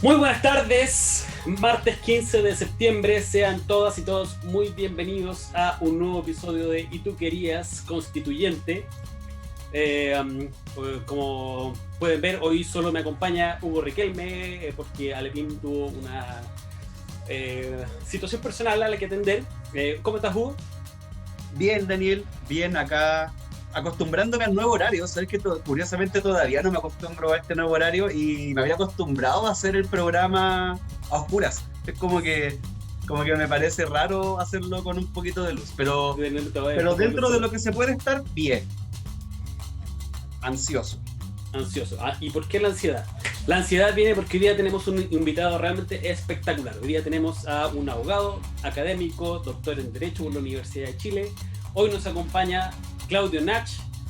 Muy buenas tardes, martes 15 de septiembre, sean todas y todos muy bienvenidos a un nuevo episodio de ¿Y tú querías constituyente? Como pueden ver, hoy solo me acompaña Hugo Riquelme porque Alepín tuvo una situación personal a la que atender. ¿Cómo estás, Hugo? Bien, Daniel, bien acá, acostumbrándome al nuevo horario. Sabes que curiosamente todavía no me acostumbro a este nuevo horario y me había acostumbrado a hacer el programa a oscuras. Es como que me parece raro hacerlo con un poquito de luz, Un pero poco dentro de alucinado. lo que se puede estar bien, ansioso. Ansioso. ¿Y por qué la ansiedad? La ansiedad viene porque hoy día tenemos un invitado realmente espectacular. Hoy día tenemos a un abogado, académico, doctor en Derecho por la Universidad de Chile. Hoy nos acompaña Claudio Nach.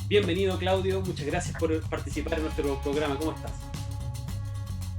Bienvenido, Claudio. Muchas gracias por participar en nuestro programa. ¿Cómo estás?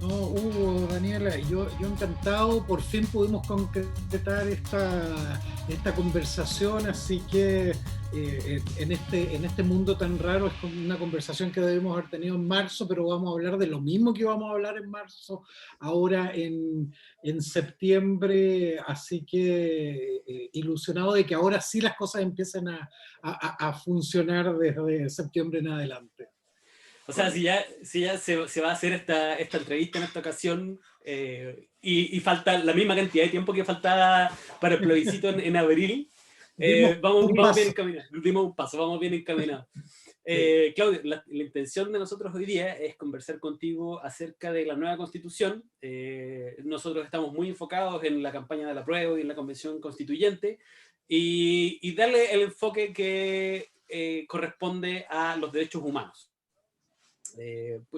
No, Hugo, Daniela, yo encantado, por fin pudimos concretar esta conversación, así que en este mundo tan raro es como una conversación que debemos haber tenido en marzo, pero vamos a hablar de lo mismo que íbamos a hablar en marzo, ahora en septiembre, así que ilusionado de que ahora sí las cosas empiecen a funcionar desde septiembre en adelante. O sea, si ya se va a hacer esta entrevista en esta ocasión y falta la misma cantidad de tiempo que faltaba para el plebiscito en abril, Dimos un vamos bien paso. encaminados. Dimos un paso, vamos bien encaminados. Sí. Claudio, la intención de nosotros hoy día es conversar contigo acerca de la nueva constitución. Nosotros estamos muy enfocados en la campaña del apruebo y en la convención constituyente y darle el enfoque que corresponde a los derechos humanos.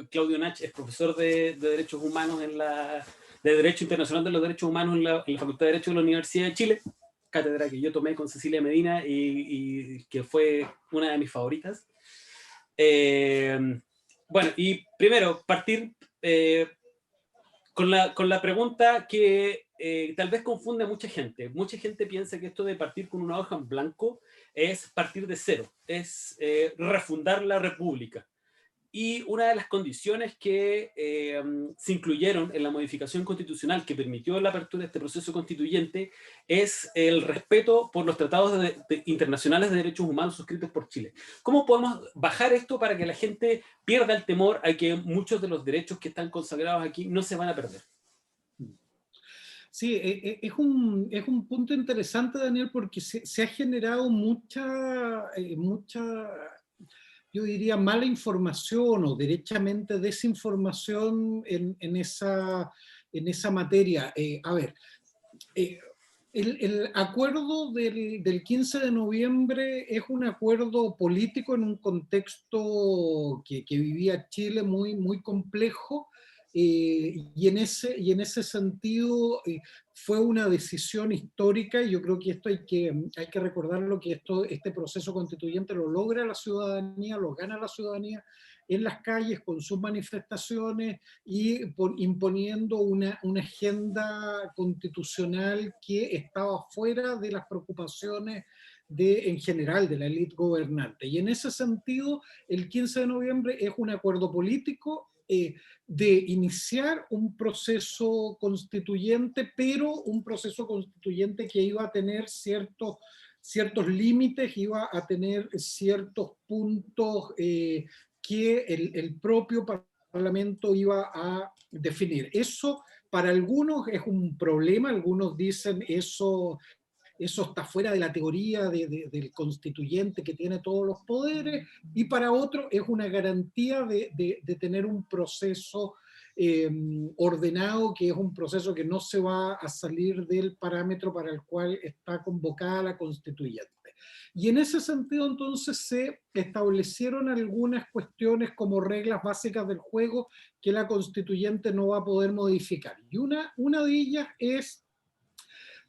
Claudio Nach es profesor de Derechos Humanos de Derecho Internacional de los Derechos Humanos en la Facultad de Derecho de la Universidad de Chile, cátedra que yo tomé con Cecilia Medina y que fue una de mis favoritas. Eh, bueno, y primero, partir con la pregunta que tal vez confunde a mucha gente. Mucha gente piensa que esto de partir con una hoja en blanco es partir de cero, es refundar la república. Y una de las condiciones que se incluyeron en la modificación constitucional que permitió la apertura de este proceso constituyente es el respeto por los tratados internacionales de derechos humanos suscritos por Chile. ¿Cómo podemos bajar esto para que la gente pierda el temor a que muchos de los derechos que están consagrados aquí no se van a perder? Sí, es un punto interesante, Daniel, porque se ha generado mucha, yo diría, mala información o derechamente desinformación en esa materia. A ver, eh, el acuerdo del 15 de noviembre es un acuerdo político en un contexto que vivía Chile muy, muy complejo, y en ese sentido fue una decisión histórica, y yo creo que esto hay que recordarlo, que este proceso constituyente lo logra la ciudadanía, lo gana la ciudadanía en las calles con sus manifestaciones y imponiendo una agenda constitucional que estaba fuera de las preocupaciones en general de la élite gobernante. Y en ese sentido, el 15 de noviembre es un acuerdo político de iniciar un proceso constituyente, pero un proceso constituyente que iba a tener ciertos límites, iba a tener ciertos puntos que el propio Parlamento iba a definir. Eso para algunos es un problema, algunos dicen eso está fuera de la teoría del constituyente que tiene todos los poderes, y para otros es una garantía de tener un proceso ordenado, que es un proceso que no se va a salir del parámetro para el cual está convocada la constituyente. Y en ese sentido, entonces, se establecieron algunas cuestiones como reglas básicas del juego que la constituyente no va a poder modificar. Y una de ellas es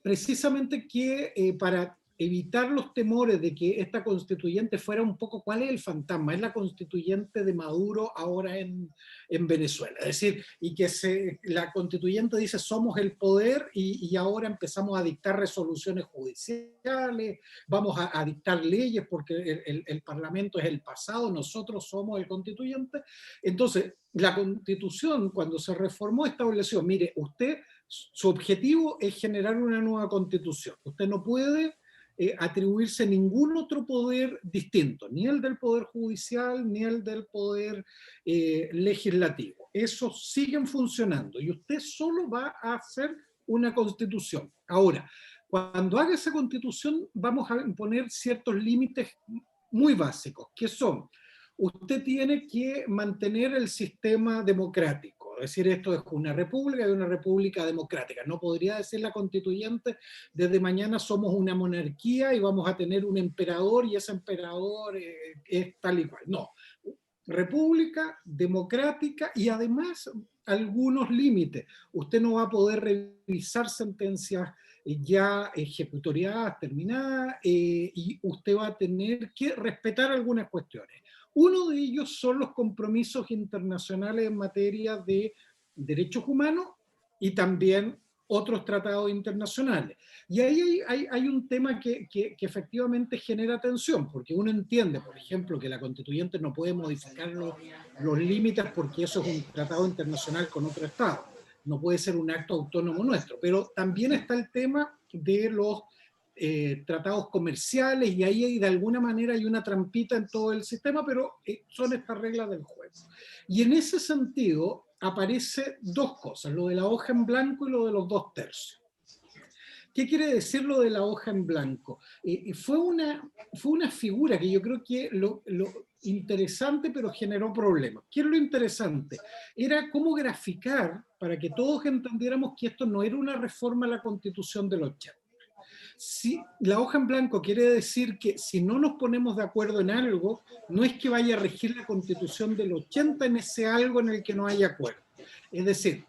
precisamente que para evitar los temores de que esta constituyente fuera un poco, ¿cuál es el fantasma? Es la constituyente de Maduro ahora en Venezuela. Es decir, y que la constituyente dice somos el poder y ahora empezamos a dictar resoluciones judiciales, vamos a dictar leyes porque el Parlamento es el pasado, nosotros somos el constituyente. Entonces, la Constitución, cuando se reformó, estableció, mire, usted, su objetivo es generar una nueva Constitución. Usted no puede atribuirse ningún otro poder distinto, ni el del Poder Judicial, ni el del Poder Legislativo. Esos siguen funcionando y usted solo va a hacer una Constitución. Ahora, cuando haga esa Constitución, vamos a imponer ciertos límites muy básicos, que son: usted tiene que mantener el sistema democrático, es decir, esto es una república y una república democrática. No podría decir la constituyente, desde mañana somos una monarquía y vamos a tener un emperador y ese emperador es tal y cual. No, república democrática y además algunos límites. Usted no va a poder revisar sentencias ya ejecutoriadas, terminadas, y usted va a tener que respetar algunas cuestiones. Uno de ellos son los compromisos internacionales en materia de derechos humanos y también otros tratados internacionales. Y ahí hay un tema que efectivamente genera tensión, porque uno entiende, por ejemplo, que la constituyente no puede modificar los límites porque eso es un tratado internacional con otro Estado. No puede ser un acto autónomo nuestro. Pero también está el tema de los tratados comerciales, y ahí de alguna manera hay una trampita en todo el sistema, pero son estas reglas del juego. Y en ese sentido aparece dos cosas, lo de la hoja en blanco y lo de los 2/3. ¿Qué quiere decir lo de la hoja en blanco? Fue una figura que yo creo que lo interesante, pero generó problemas. ¿Qué es lo interesante? Era cómo graficar para que todos entendiéramos que esto no era una reforma a la Constitución del 80. Si la hoja en blanco quiere decir que si no nos ponemos de acuerdo en algo, no es que vaya a regir la Constitución del 80 en ese algo en el que no hay acuerdo. Es decir,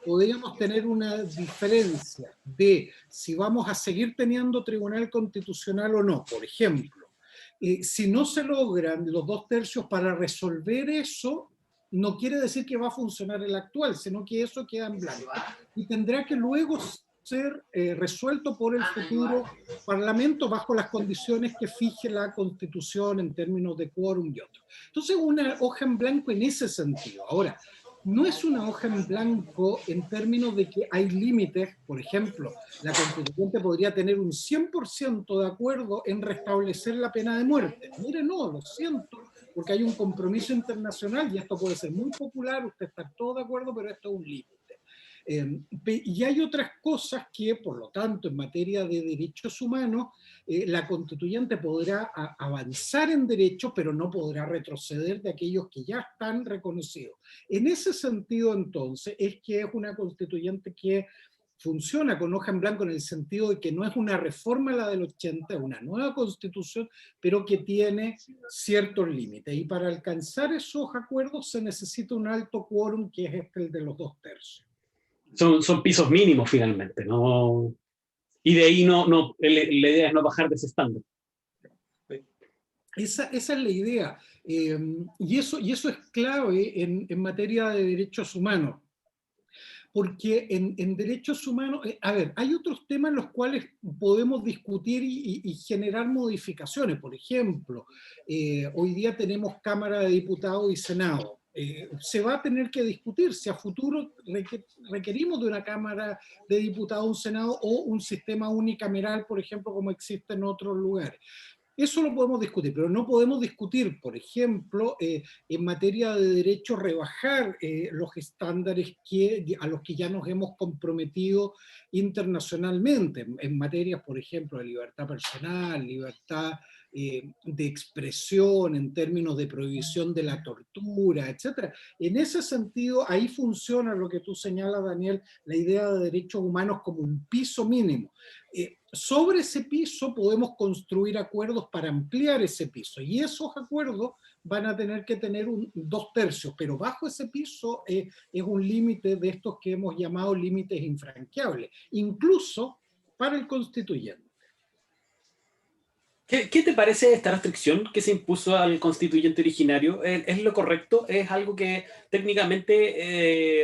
podríamos tener una diferencia de si vamos a seguir teniendo tribunal constitucional o no. Por ejemplo, si no se logran los 2/3 para resolver eso, no quiere decir que va a funcionar el actual, sino que eso queda en blanco. Y tendrá que luego ser resuelto por el futuro Parlamento bajo las condiciones que fije la Constitución en términos de quórum y otros. Entonces, una hoja en blanco en ese sentido. Ahora, no es una hoja en blanco en términos de que hay límites. Por ejemplo, la constituyente podría tener un 100% de acuerdo en restablecer la pena de muerte. Mire, no, lo siento, porque hay un compromiso internacional y esto puede ser muy popular, usted está todo de acuerdo, pero esto es un límite. Y hay otras cosas que, por lo tanto, en materia de derechos humanos, la constituyente podrá avanzar en derechos, pero no podrá retroceder de aquellos que ya están reconocidos. En ese sentido, entonces, es que es una constituyente que funciona con hoja en blanco en el sentido de que no es una reforma la del 80, es una nueva constitución, pero que tiene ciertos límites. Y para alcanzar esos acuerdos se necesita un alto quórum, que es el de los 2/3. Son pisos mínimos finalmente, ¿no? Y de ahí la idea es no bajar de ese estándar. Esa es la idea. Y eso es clave en materia de derechos humanos. Porque en derechos humanos, a ver, hay otros temas en los cuales podemos discutir y generar modificaciones. Por ejemplo, hoy día tenemos Cámara de Diputados y Senado. Se va a tener que discutir si a futuro requerimos de una Cámara de Diputados, un Senado o un sistema unicameral, por ejemplo, como existe en otros lugares. Eso lo podemos discutir, pero no podemos discutir, por ejemplo, en materia de derecho, rebajar los estándares a los que ya nos hemos comprometido internacionalmente, en materias, por ejemplo, de libertad personal, libertad de expresión, en términos de prohibición de la tortura, etc. En ese sentido, ahí funciona lo que tú señalas, Daniel, la idea de derechos humanos como un piso mínimo. Sobre ese piso podemos construir acuerdos para ampliar ese piso, y esos acuerdos van a tener que tener un 2/3, pero bajo ese piso es un límite de estos que hemos llamado límites infranqueables, incluso para el constituyente. ¿Qué te parece esta restricción que se impuso al constituyente originario? ¿Es lo correcto? ¿Es algo que técnicamente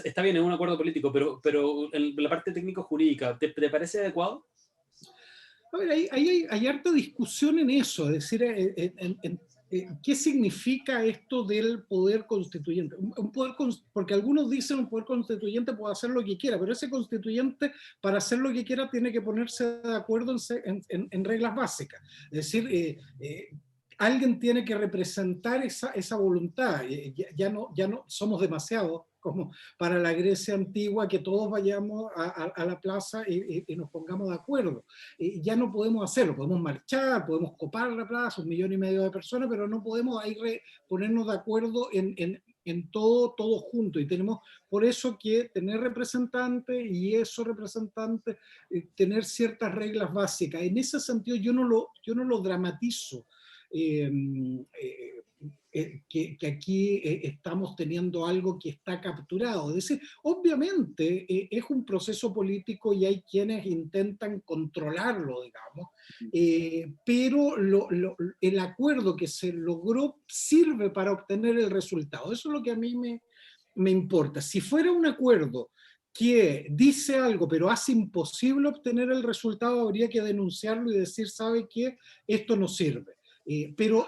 está bien, es un acuerdo político, pero en la parte técnico-jurídica, ¿te parece adecuado? A ver, hay harta discusión en eso, es decir, ¿qué significa esto del poder constituyente? Porque algunos dicen un poder constituyente puede hacer lo que quiera, pero ese constituyente para hacer lo que quiera tiene que ponerse de acuerdo en reglas básicas. Es decir, alguien tiene que representar esa voluntad. Ya no somos demasiados como para la Grecia antigua que todos vayamos a la plaza y nos pongamos de acuerdo. Ya no podemos hacerlo, podemos marchar, podemos copar la plaza, 1,5 millones de personas, pero no podemos ahí ponernos de acuerdo en todo junto. Y tenemos por eso que tener representantes y esos representantes tener ciertas reglas básicas. En ese sentido yo no lo dramatizo. Eh, eh, que aquí estamos teniendo algo que está capturado. Es decir, obviamente es un proceso político y hay quienes intentan controlarlo, digamos, pero el acuerdo que se logró sirve para obtener el resultado. Eso es lo que a mí me importa. Si fuera un acuerdo que dice algo pero hace imposible obtener el resultado, habría que denunciarlo y decir, ¿sabe qué? Esto no sirve. Pero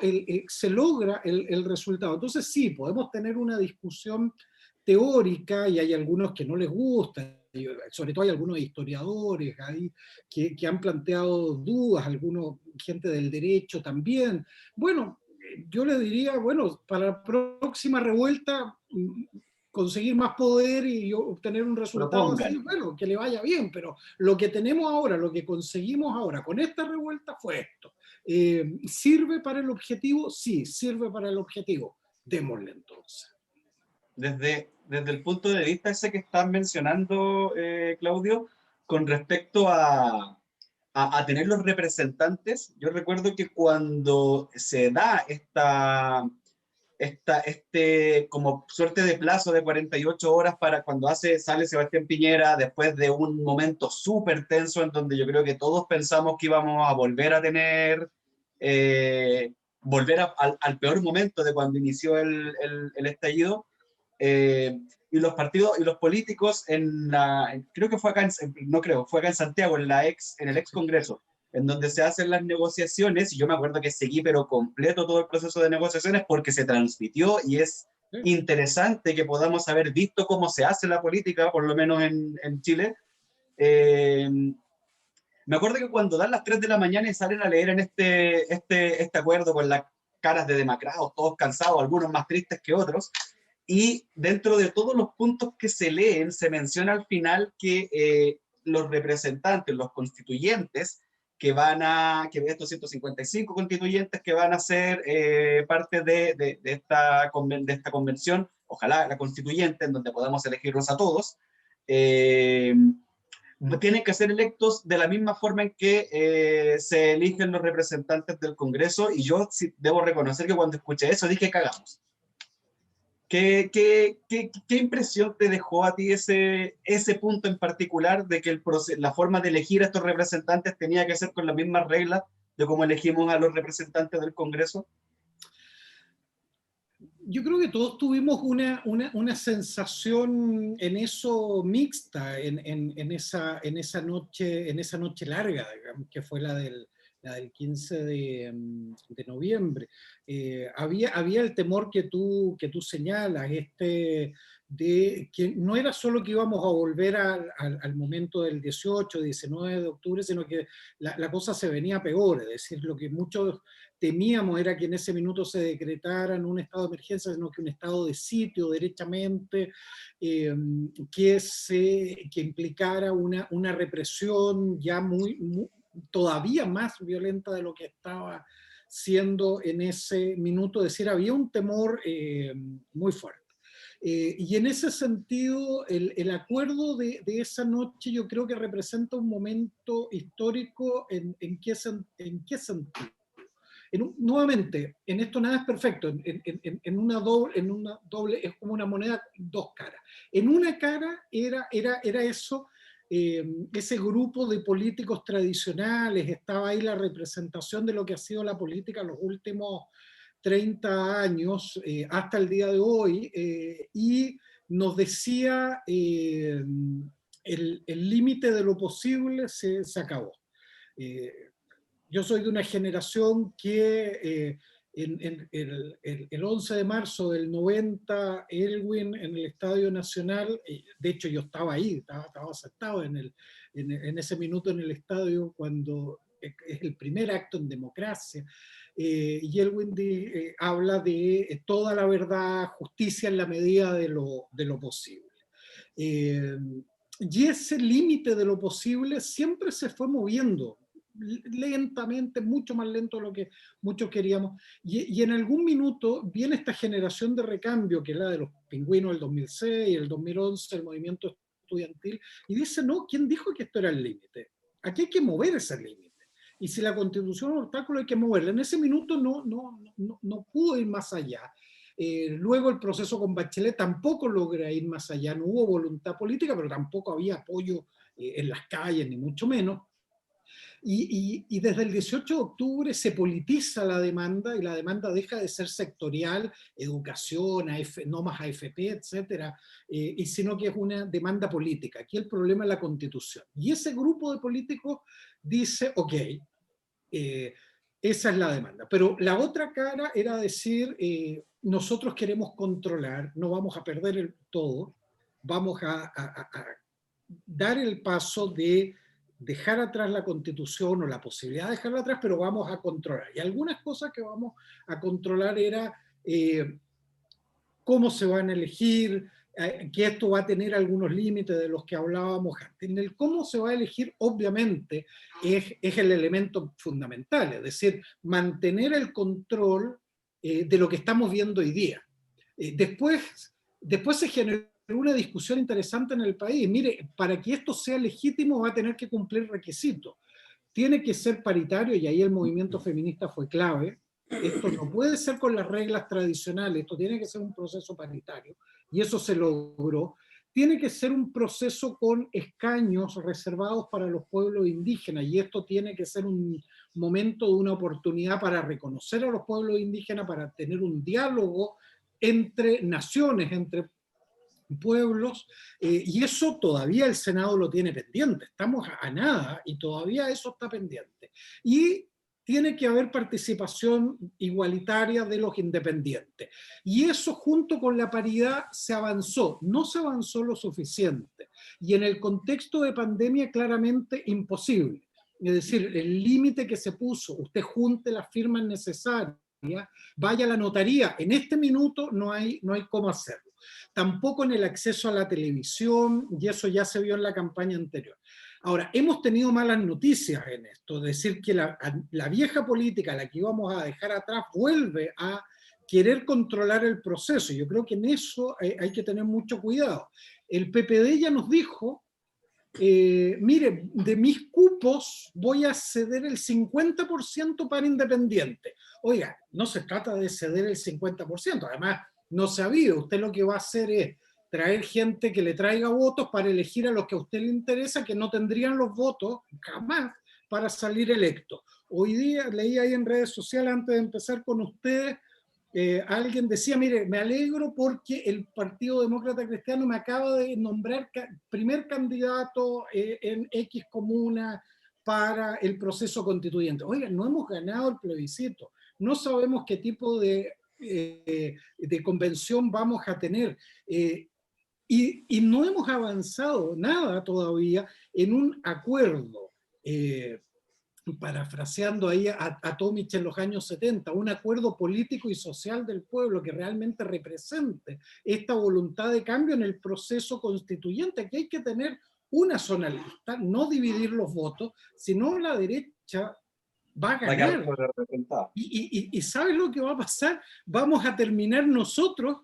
se logra el resultado. Entonces sí, podemos tener una discusión teórica y hay algunos que no les gusta, sobre todo hay algunos historiadores ahí que han planteado dudas, algunos, gente del derecho también. Bueno, yo le diría, bueno, para la próxima revuelta conseguir más poder y obtener un resultado así, Propongan. bueno, que le vaya bien, pero lo que tenemos ahora, lo que conseguimos ahora con esta revuelta fue esto. ¿Sirve para el objetivo? Sí, sirve para el objetivo. Démosle entonces. Desde el punto de vista ese que estás mencionando, Claudio, con respecto a tener los representantes, yo recuerdo que cuando se da como suerte de plazo de 48 horas para cuando sale Sebastián Piñera, después de un momento súper tenso en donde yo creo que todos pensamos que íbamos a volver a tener, al peor momento de cuando inició el estallido, y los partidos y los políticos creo que fue acá no creo, fue acá en Santiago, en el ex Congreso, en donde se hacen las negociaciones, y yo me acuerdo que seguí pero completo todo el proceso de negociaciones porque se transmitió y es interesante que podamos haber visto cómo se hace la política, por lo menos en Chile. Me acuerdo que cuando dan las 3 de la mañana y salen a leer en este acuerdo con las caras de demacrados, todos cansados, algunos más tristes que otros, y dentro de todos los puntos que se leen, se menciona al final que los representantes, los constituyentes, que estos 155 constituyentes que van a ser parte de esta convención, ojalá la constituyente, en donde podamos elegirlos a todos, tienen que ser electos de la misma forma en que se eligen los representantes del Congreso, y yo sí debo reconocer que cuando escuché eso dije, cagamos. ¿Qué impresión te dejó a ti ese punto en particular de que la forma de elegir a estos representantes tenía que ser con las mismas reglas de cómo elegimos a los representantes del Congreso? Yo creo que todos tuvimos una sensación en eso mixta, en esa noche larga, digamos, que fue la del 15 de noviembre. Había el temor que tú señalas, de que no era solo que íbamos a volver al momento del 18, 19 de octubre, sino que la cosa se venía peor, es decir, lo que muchos temíamos era que en ese minuto se decretara no un estado de emergencia, sino que un estado de sitio, derechamente, que implicara una represión ya todavía más violenta de lo que estaba siendo en ese minuto. Es decir, había un temor muy fuerte. Y en ese sentido, el acuerdo de esa noche yo creo que representa un momento histórico ¿en qué sentido? Nuevamente, en esto nada es perfecto, en una doble es como una moneda dos caras. En una cara era eso ese grupo de políticos tradicionales, estaba ahí la representación de lo que ha sido la política en los últimos 30 años hasta el día de hoy, y nos decía el límite de lo posible se acabó. Yo soy de una generación que el 11 de marzo del 90, Elwin en el Estadio Nacional, de hecho yo estaba ahí, estaba sentado en ese minuto en el estadio cuando es el primer acto en democracia, y Elwin habla de toda la verdad, justicia en la medida de lo posible. Y ese límite de lo posible siempre se fue moviendo lentamente, mucho más lento de lo que muchos queríamos, y en algún minuto viene esta generación de recambio, que es la de los pingüinos del 2006, el 2011, el movimiento estudiantil, y dice, no, ¿quién dijo que esto era el límite? Aquí hay que mover ese límite, y si la Constitución es un obstáculo hay que moverla. En ese minuto no pudo ir más allá. Luego el proceso con Bachelet tampoco logra ir más allá, no hubo voluntad política, pero tampoco había apoyo en las calles, ni mucho menos. Y desde el 18 de octubre se politiza la demanda, y la demanda deja de ser sectorial, educación, no más AFP, etcétera, y sino que es una demanda política. Aquí el problema es la Constitución. Y ese grupo de políticos dice, ok, esa es la demanda. Pero la otra cara era decir, nosotros queremos controlar, no vamos a perder el todo, vamos a dar el paso de dejar atrás la Constitución o la posibilidad de dejarla atrás, pero vamos a controlar. Y algunas cosas que vamos a controlar era cómo se van a elegir, que esto va a tener algunos límites de los que hablábamos antes. En el cómo se va a elegir, obviamente, es el elemento fundamental, es decir, mantener el control de lo que estamos viendo hoy día. Después se generó una discusión interesante en el país. Mire, para que esto sea legítimo va a tener que cumplir requisitos. Tiene que ser paritario, y ahí el movimiento feminista fue clave. Esto no puede ser con las reglas tradicionales, esto tiene que ser un proceso paritario, y eso se logró. Tiene que ser un proceso con escaños reservados para los pueblos indígenas, y esto tiene que ser un momento de una oportunidad para reconocer a los pueblos indígenas, para tener un diálogo entre naciones, entre pueblos, y eso todavía el Senado lo tiene pendiente. Estamos a nada y todavía eso está pendiente. Y tiene que haber participación igualitaria de los independientes. Y eso junto con la paridad se avanzó. No se avanzó lo suficiente. Y en el contexto de pandemia claramente imposible. Es decir, el límite que se puso, usted junte las firmas necesarias, vaya a la notaría, en este minuto no hay cómo hacerlo. Tampoco en el acceso a la televisión, y eso ya se vio en la campaña anterior. Ahora, hemos tenido malas noticias en esto, es decir, que la vieja política, la que íbamos a dejar atrás, vuelve a querer controlar el proceso. Yo creo que en eso hay que tener mucho cuidado. El PPD ya nos dijo, mire, de mis cupos voy a ceder el 50% para independiente. Oiga, no se trata de ceder el 50%, además no se ha habido. Usted lo que va a hacer es traer gente que le traiga votos para elegir a los que a usted le interesa, que no tendrían los votos jamás para salir electo. Hoy día leí ahí en redes sociales, antes de empezar con ustedes, alguien decía, mire, me alegro porque el Partido Demócrata Cristiano me acaba de nombrar primer candidato en X comuna para el proceso constituyente. Oiga, no hemos ganado el plebiscito, no sabemos qué tipo de convención vamos a tener, y no hemos avanzado nada todavía en un acuerdo, parafraseando ahí a Tomic en los años 70, un acuerdo político y social del pueblo que realmente represente esta voluntad de cambio en el proceso constituyente, que hay que tener una sola lista, no dividir los votos, sino la derecha va a ganar. Y ¿sabes lo que va a pasar? Vamos a terminar nosotros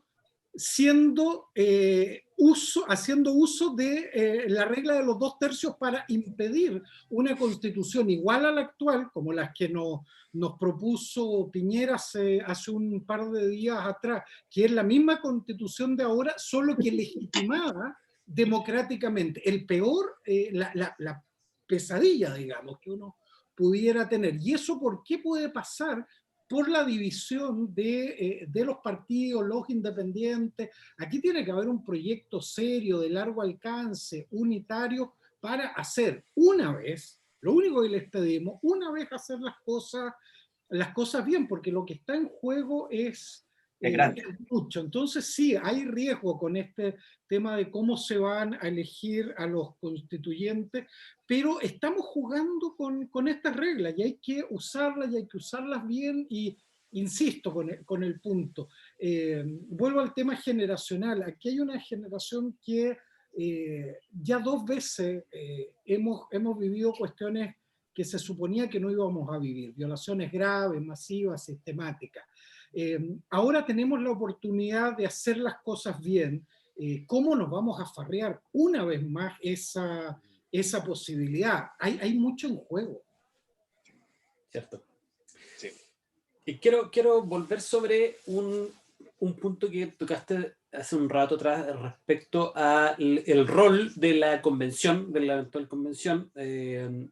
haciendo uso de la regla de los 2/3 para impedir una constitución igual a la actual, como las que nos propuso Piñera hace un par de días atrás, que es la misma constitución de ahora, solo que legitimada democráticamente. El peor, la pesadilla, digamos, que uno pudiera tener. ¿Y eso por qué puede pasar? Por la división de los partidos, los independientes. Aquí tiene que haber un proyecto serio, de largo alcance, unitario, para hacer una vez, lo único que les pedimos, una vez hacer las cosas bien, porque lo que está en juego es grande. mucho. Entonces sí, hay riesgo con este tema de cómo se van a elegir a los constituyentes, pero estamos jugando con estas reglas y hay que usarlas y hay que usarlas bien y insisto con el punto. Vuelvo al tema generacional. Aquí hay una generación que ya 2 veces hemos vivido cuestiones que se suponía que no íbamos a vivir, violaciones graves, masivas, sistemáticas. Ahora tenemos la oportunidad de hacer las cosas bien. ¿Cómo nos vamos a farrear una vez más esa posibilidad? Hay mucho en juego. ¿Cierto? Sí. Y quiero volver sobre un punto que tocaste hace un rato atrás respecto al rol de la convención, de la eventual convención,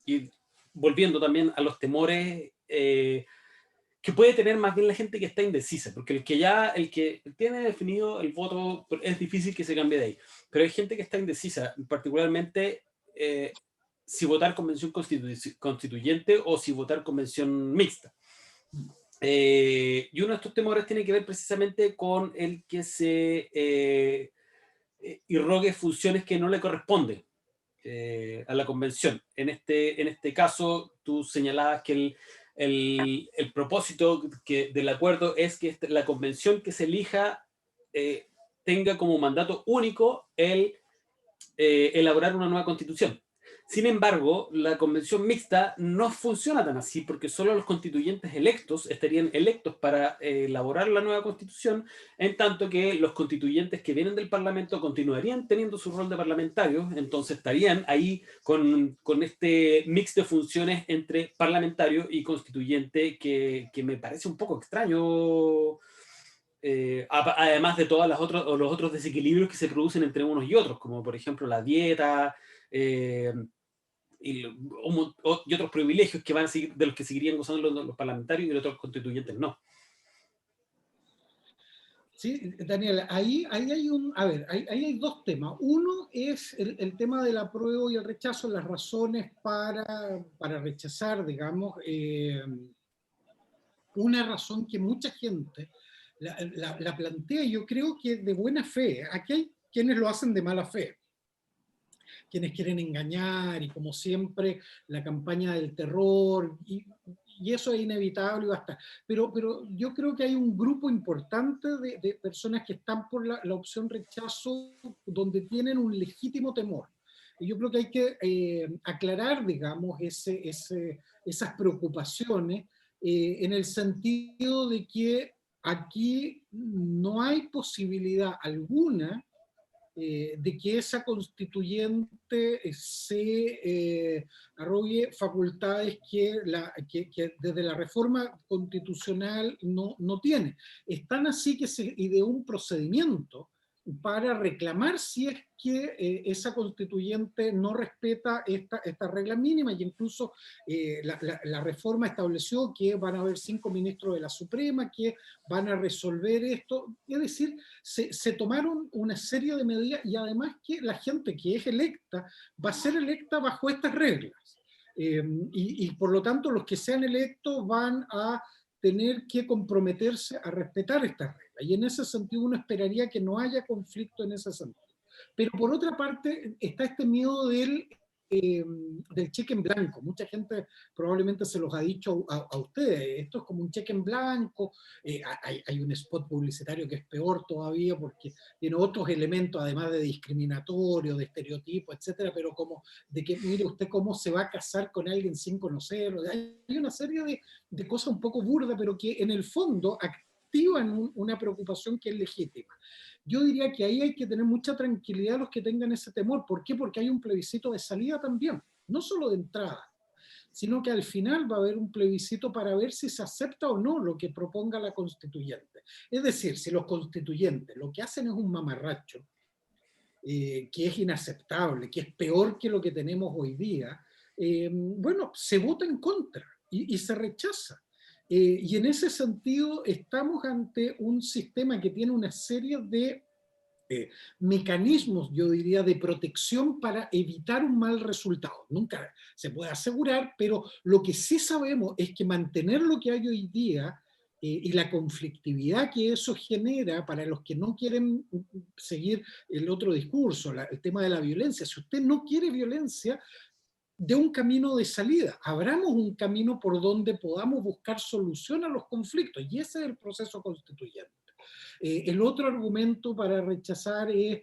y volviendo también a los temores que puede tener más bien la gente que está indecisa, porque el que tiene definido el voto es difícil que se cambie de ahí, pero hay gente que está indecisa, particularmente si votar convención constituyente o si votar convención mixta. Y uno de estos temores tiene que ver precisamente con el que se irrogue funciones que no le corresponden a la convención. En este caso, tú señalabas que el propósito del acuerdo es que la convención que se elija tenga como mandato único el elaborar una nueva constitución. Sin embargo, la convención mixta no funciona tan así porque solo los constituyentes electos estarían electos para elaborar la nueva constitución, en tanto que los constituyentes que vienen del Parlamento continuarían teniendo su rol de parlamentarios, entonces estarían ahí con este mix de funciones entre parlamentario y constituyente que me parece un poco extraño. Además de todos los otros desequilibrios que se producen entre unos y otros, como por ejemplo la dieta y otros privilegios que van a seguir, de los que seguirían gozando los parlamentarios y de los otros constituyentes no. Sí, Daniel, ahí hay 2 temas. Uno es el tema del apruebo y el rechazo, las razones para rechazar, digamos, una razón que mucha gente la plantea, yo creo que de buena fe. Aquí hay quienes lo hacen de mala fe, quienes quieren engañar y como siempre la campaña del terror y eso es inevitable y va a estar. Pero yo creo que hay un grupo importante de personas que están por la opción rechazo donde tienen un legítimo temor. Y yo creo que hay que aclarar, digamos, esas preocupaciones en el sentido de que aquí no hay posibilidad alguna de que esa constituyente se arrogue facultades que desde la reforma constitucional no tiene. Es tan así que se ideó un procedimiento para reclamar si es que esa constituyente no respeta esta regla mínima y incluso la reforma estableció que van a haber 5 ministros de la Suprema que van a resolver esto. Es decir, se tomaron una serie de medidas y además que la gente que es electa va a ser electa bajo estas reglas. Y por lo tanto los que sean electos van a tener que comprometerse a respetar estas reglas. Y en ese sentido uno esperaría que no haya conflicto en ese sentido. Pero por otra parte está este miedo del cheque en blanco. Mucha gente probablemente se los ha dicho a ustedes. Esto es como un cheque en blanco. Hay un spot publicitario que es peor todavía porque tiene otros elementos, además de discriminatorio, de estereotipo, etcétera, pero como de que mire usted cómo se va a casar con alguien sin conocerlo. Hay una serie de cosas un poco burdas, pero que en el fondo activan una preocupación que es legítima. Yo diría que ahí hay que tener mucha tranquilidad los que tengan ese temor. ¿Por qué? Porque hay un plebiscito de salida también, no solo de entrada, sino que al final va a haber un plebiscito para ver si se acepta o no lo que proponga la constituyente. Es decir, si los constituyentes lo que hacen es un mamarracho, que es inaceptable, que es peor que lo que tenemos hoy día, bueno, se vota en contra y se rechaza. Y en ese sentido estamos ante un sistema que tiene una serie de mecanismos, yo diría, de protección para evitar un mal resultado. Nunca se puede asegurar, pero lo que sí sabemos es que mantener lo que hay hoy día y la conflictividad que eso genera para los que no quieren seguir el otro discurso, el tema de la violencia. Si usted no quiere violencia, de un camino de salida, abramos un camino por donde podamos buscar solución a los conflictos, y ese es el proceso constituyente. El otro argumento para rechazar es,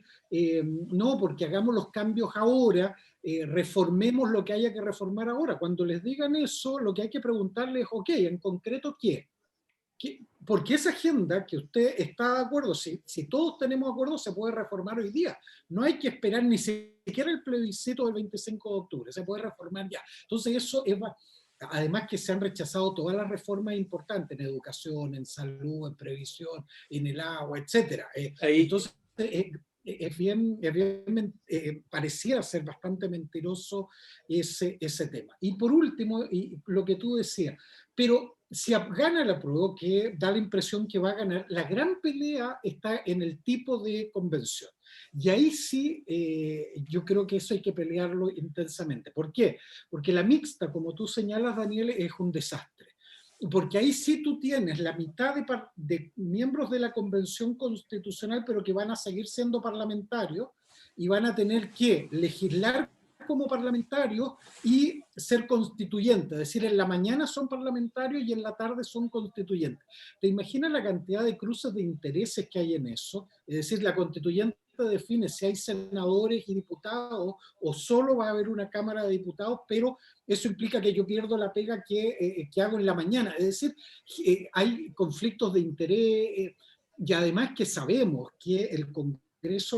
no, porque hagamos los cambios ahora, reformemos lo que haya que reformar ahora. Cuando les digan eso, lo que hay que preguntarles es, ok, en concreto, ¿qué? Porque esa agenda que usted está de acuerdo, si todos tenemos acuerdo, se puede reformar hoy día. No hay que esperar ni siquiera el plebiscito del 25 de octubre, se puede reformar ya. Entonces eso es, además que se han rechazado todas las reformas importantes en educación, en salud, en previsión, en el agua, etc. Entonces pareciera ser bastante mentiroso ese tema. Y por último, y lo que tú decías, pero si gana la prueba, que da la impresión que va a ganar, la gran pelea está en el tipo de convención. Y ahí sí, yo creo que eso hay que pelearlo intensamente. ¿Por qué? Porque la mixta, como tú señalas, Daniel, es un desastre. Porque ahí sí tú tienes la mitad de miembros de la Convención Constitucional, pero que van a seguir siendo parlamentarios y van a tener que legislar como parlamentarios y ser constituyentes, es decir, en la mañana son parlamentarios y en la tarde son constituyentes. ¿Te imaginas la cantidad de cruces de intereses que hay en eso? Es decir, la constituyente define si hay senadores y diputados o solo va a haber una Cámara de Diputados, pero eso implica que yo pierdo la pega que hago en la mañana. Es decir, hay conflictos de interés y además que sabemos que el Congreso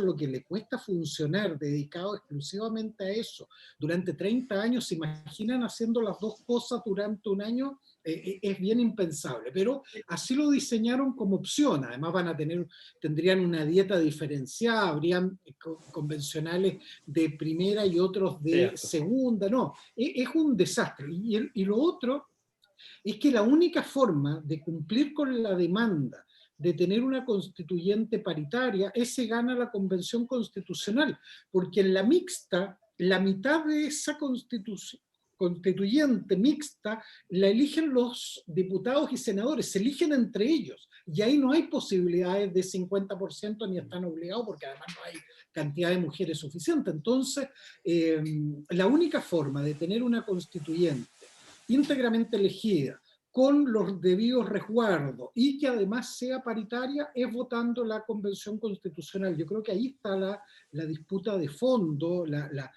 lo que le cuesta funcionar dedicado exclusivamente a eso durante 30 años, ¿se imaginan haciendo las dos cosas durante un año? Es bien impensable, pero así lo diseñaron como opción. Además tendrían una dieta diferenciada, habrían convencionales de primera y otros de segunda. No, es un desastre. Y lo otro es que la única forma de cumplir con la demanda de tener una constituyente paritaria es se gana la convención constitucional, porque en la mixta, la mitad de esa constituyente mixta la eligen los diputados y senadores, se eligen entre ellos, y ahí no hay posibilidades de 50% ni están obligados, porque además no hay cantidad de mujeres suficiente. Entonces, la única forma de tener una constituyente íntegramente elegida, con los debidos resguardos y que además sea paritaria, es votando la Convención Constitucional. Yo creo que ahí está la disputa de fondo, la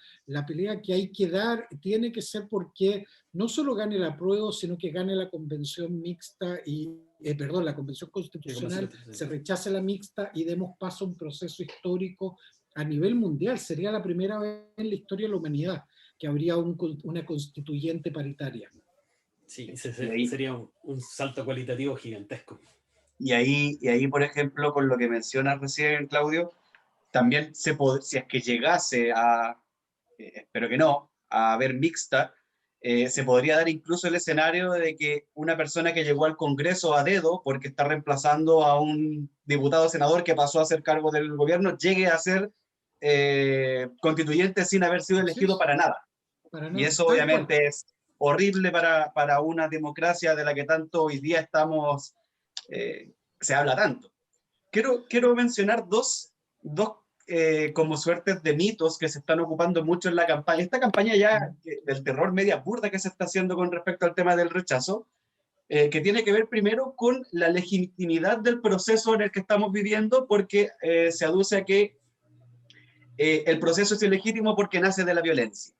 pelea que hay que dar, tiene que ser porque no solo gane el apruebo, sino que gane la Convención Mixta y, la Convención Constitucional, se rechace la mixta y demos paso a un proceso histórico a nivel mundial. Sería la primera vez en la historia de la humanidad que habría una constituyente paritaria. Sí, sería un salto cualitativo gigantesco. Y ahí, por ejemplo, con lo que mencionas recién, Claudio, también si es que llegase a, espero que no, a haber mixta, se podría dar incluso el escenario de que una persona que llegó al Congreso a dedo, porque está reemplazando a un diputado o senador que pasó a ser cargo del gobierno, llegue a ser constituyente sin haber sido elegido para nada. Y eso obviamente es horrible para una democracia de la que tanto hoy día se habla tanto. Quiero mencionar dos como suertes de mitos que se están ocupando mucho en la campaña. Esta campaña ya del terror media burda que se está haciendo con respecto al tema del rechazo, que tiene que ver primero con la legitimidad del proceso en el que estamos viviendo, porque se aduce a que el proceso es ilegítimo porque nace de la violencia.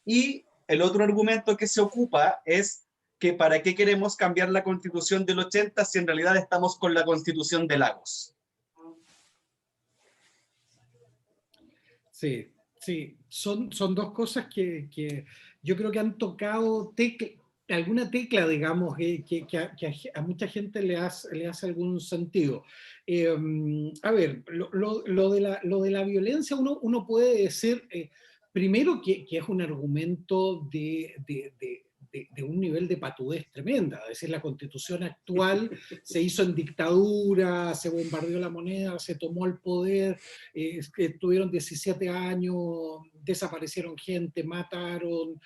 Y el otro argumento que se ocupa es que para qué queremos cambiar la Constitución del 80 si en realidad estamos con la Constitución de Lagos. Sí, son dos cosas que yo creo que han tocado alguna tecla, digamos, a mucha gente le hace algún sentido. A ver, lo de la violencia, uno puede decir, primero, que es un argumento de un nivel de patudez tremenda. Es decir, la constitución actual se hizo en dictadura, se bombardeó la moneda, se tomó el poder, tuvieron 17 años, desaparecieron gente, mataron,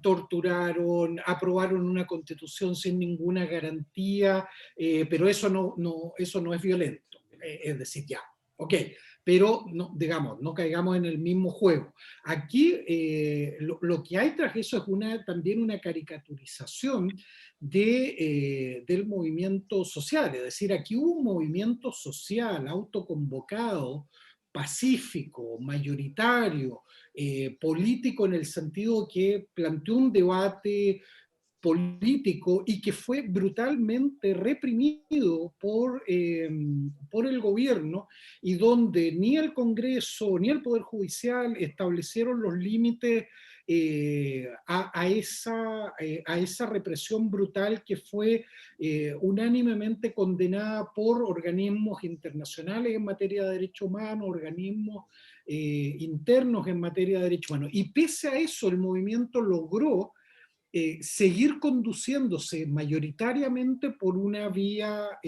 torturaron, aprobaron una constitución sin ninguna garantía, pero eso no es violento. Es decir, ya, ok, pero no, digamos, no caigamos en el mismo juego. Aquí lo que hay tras eso es también una caricaturización del movimiento social, es decir, aquí hubo un movimiento social autoconvocado, pacífico, mayoritario, político en el sentido que planteó un debate político y que fue brutalmente reprimido por el gobierno, y donde ni el Congreso ni el Poder Judicial establecieron los límites a esa represión brutal que fue unánimemente condenada por organismos internacionales en materia de derechos humanos, organismos internos en materia de derechos humanos. Y pese a eso, el movimiento logró seguir conduciéndose mayoritariamente por una vía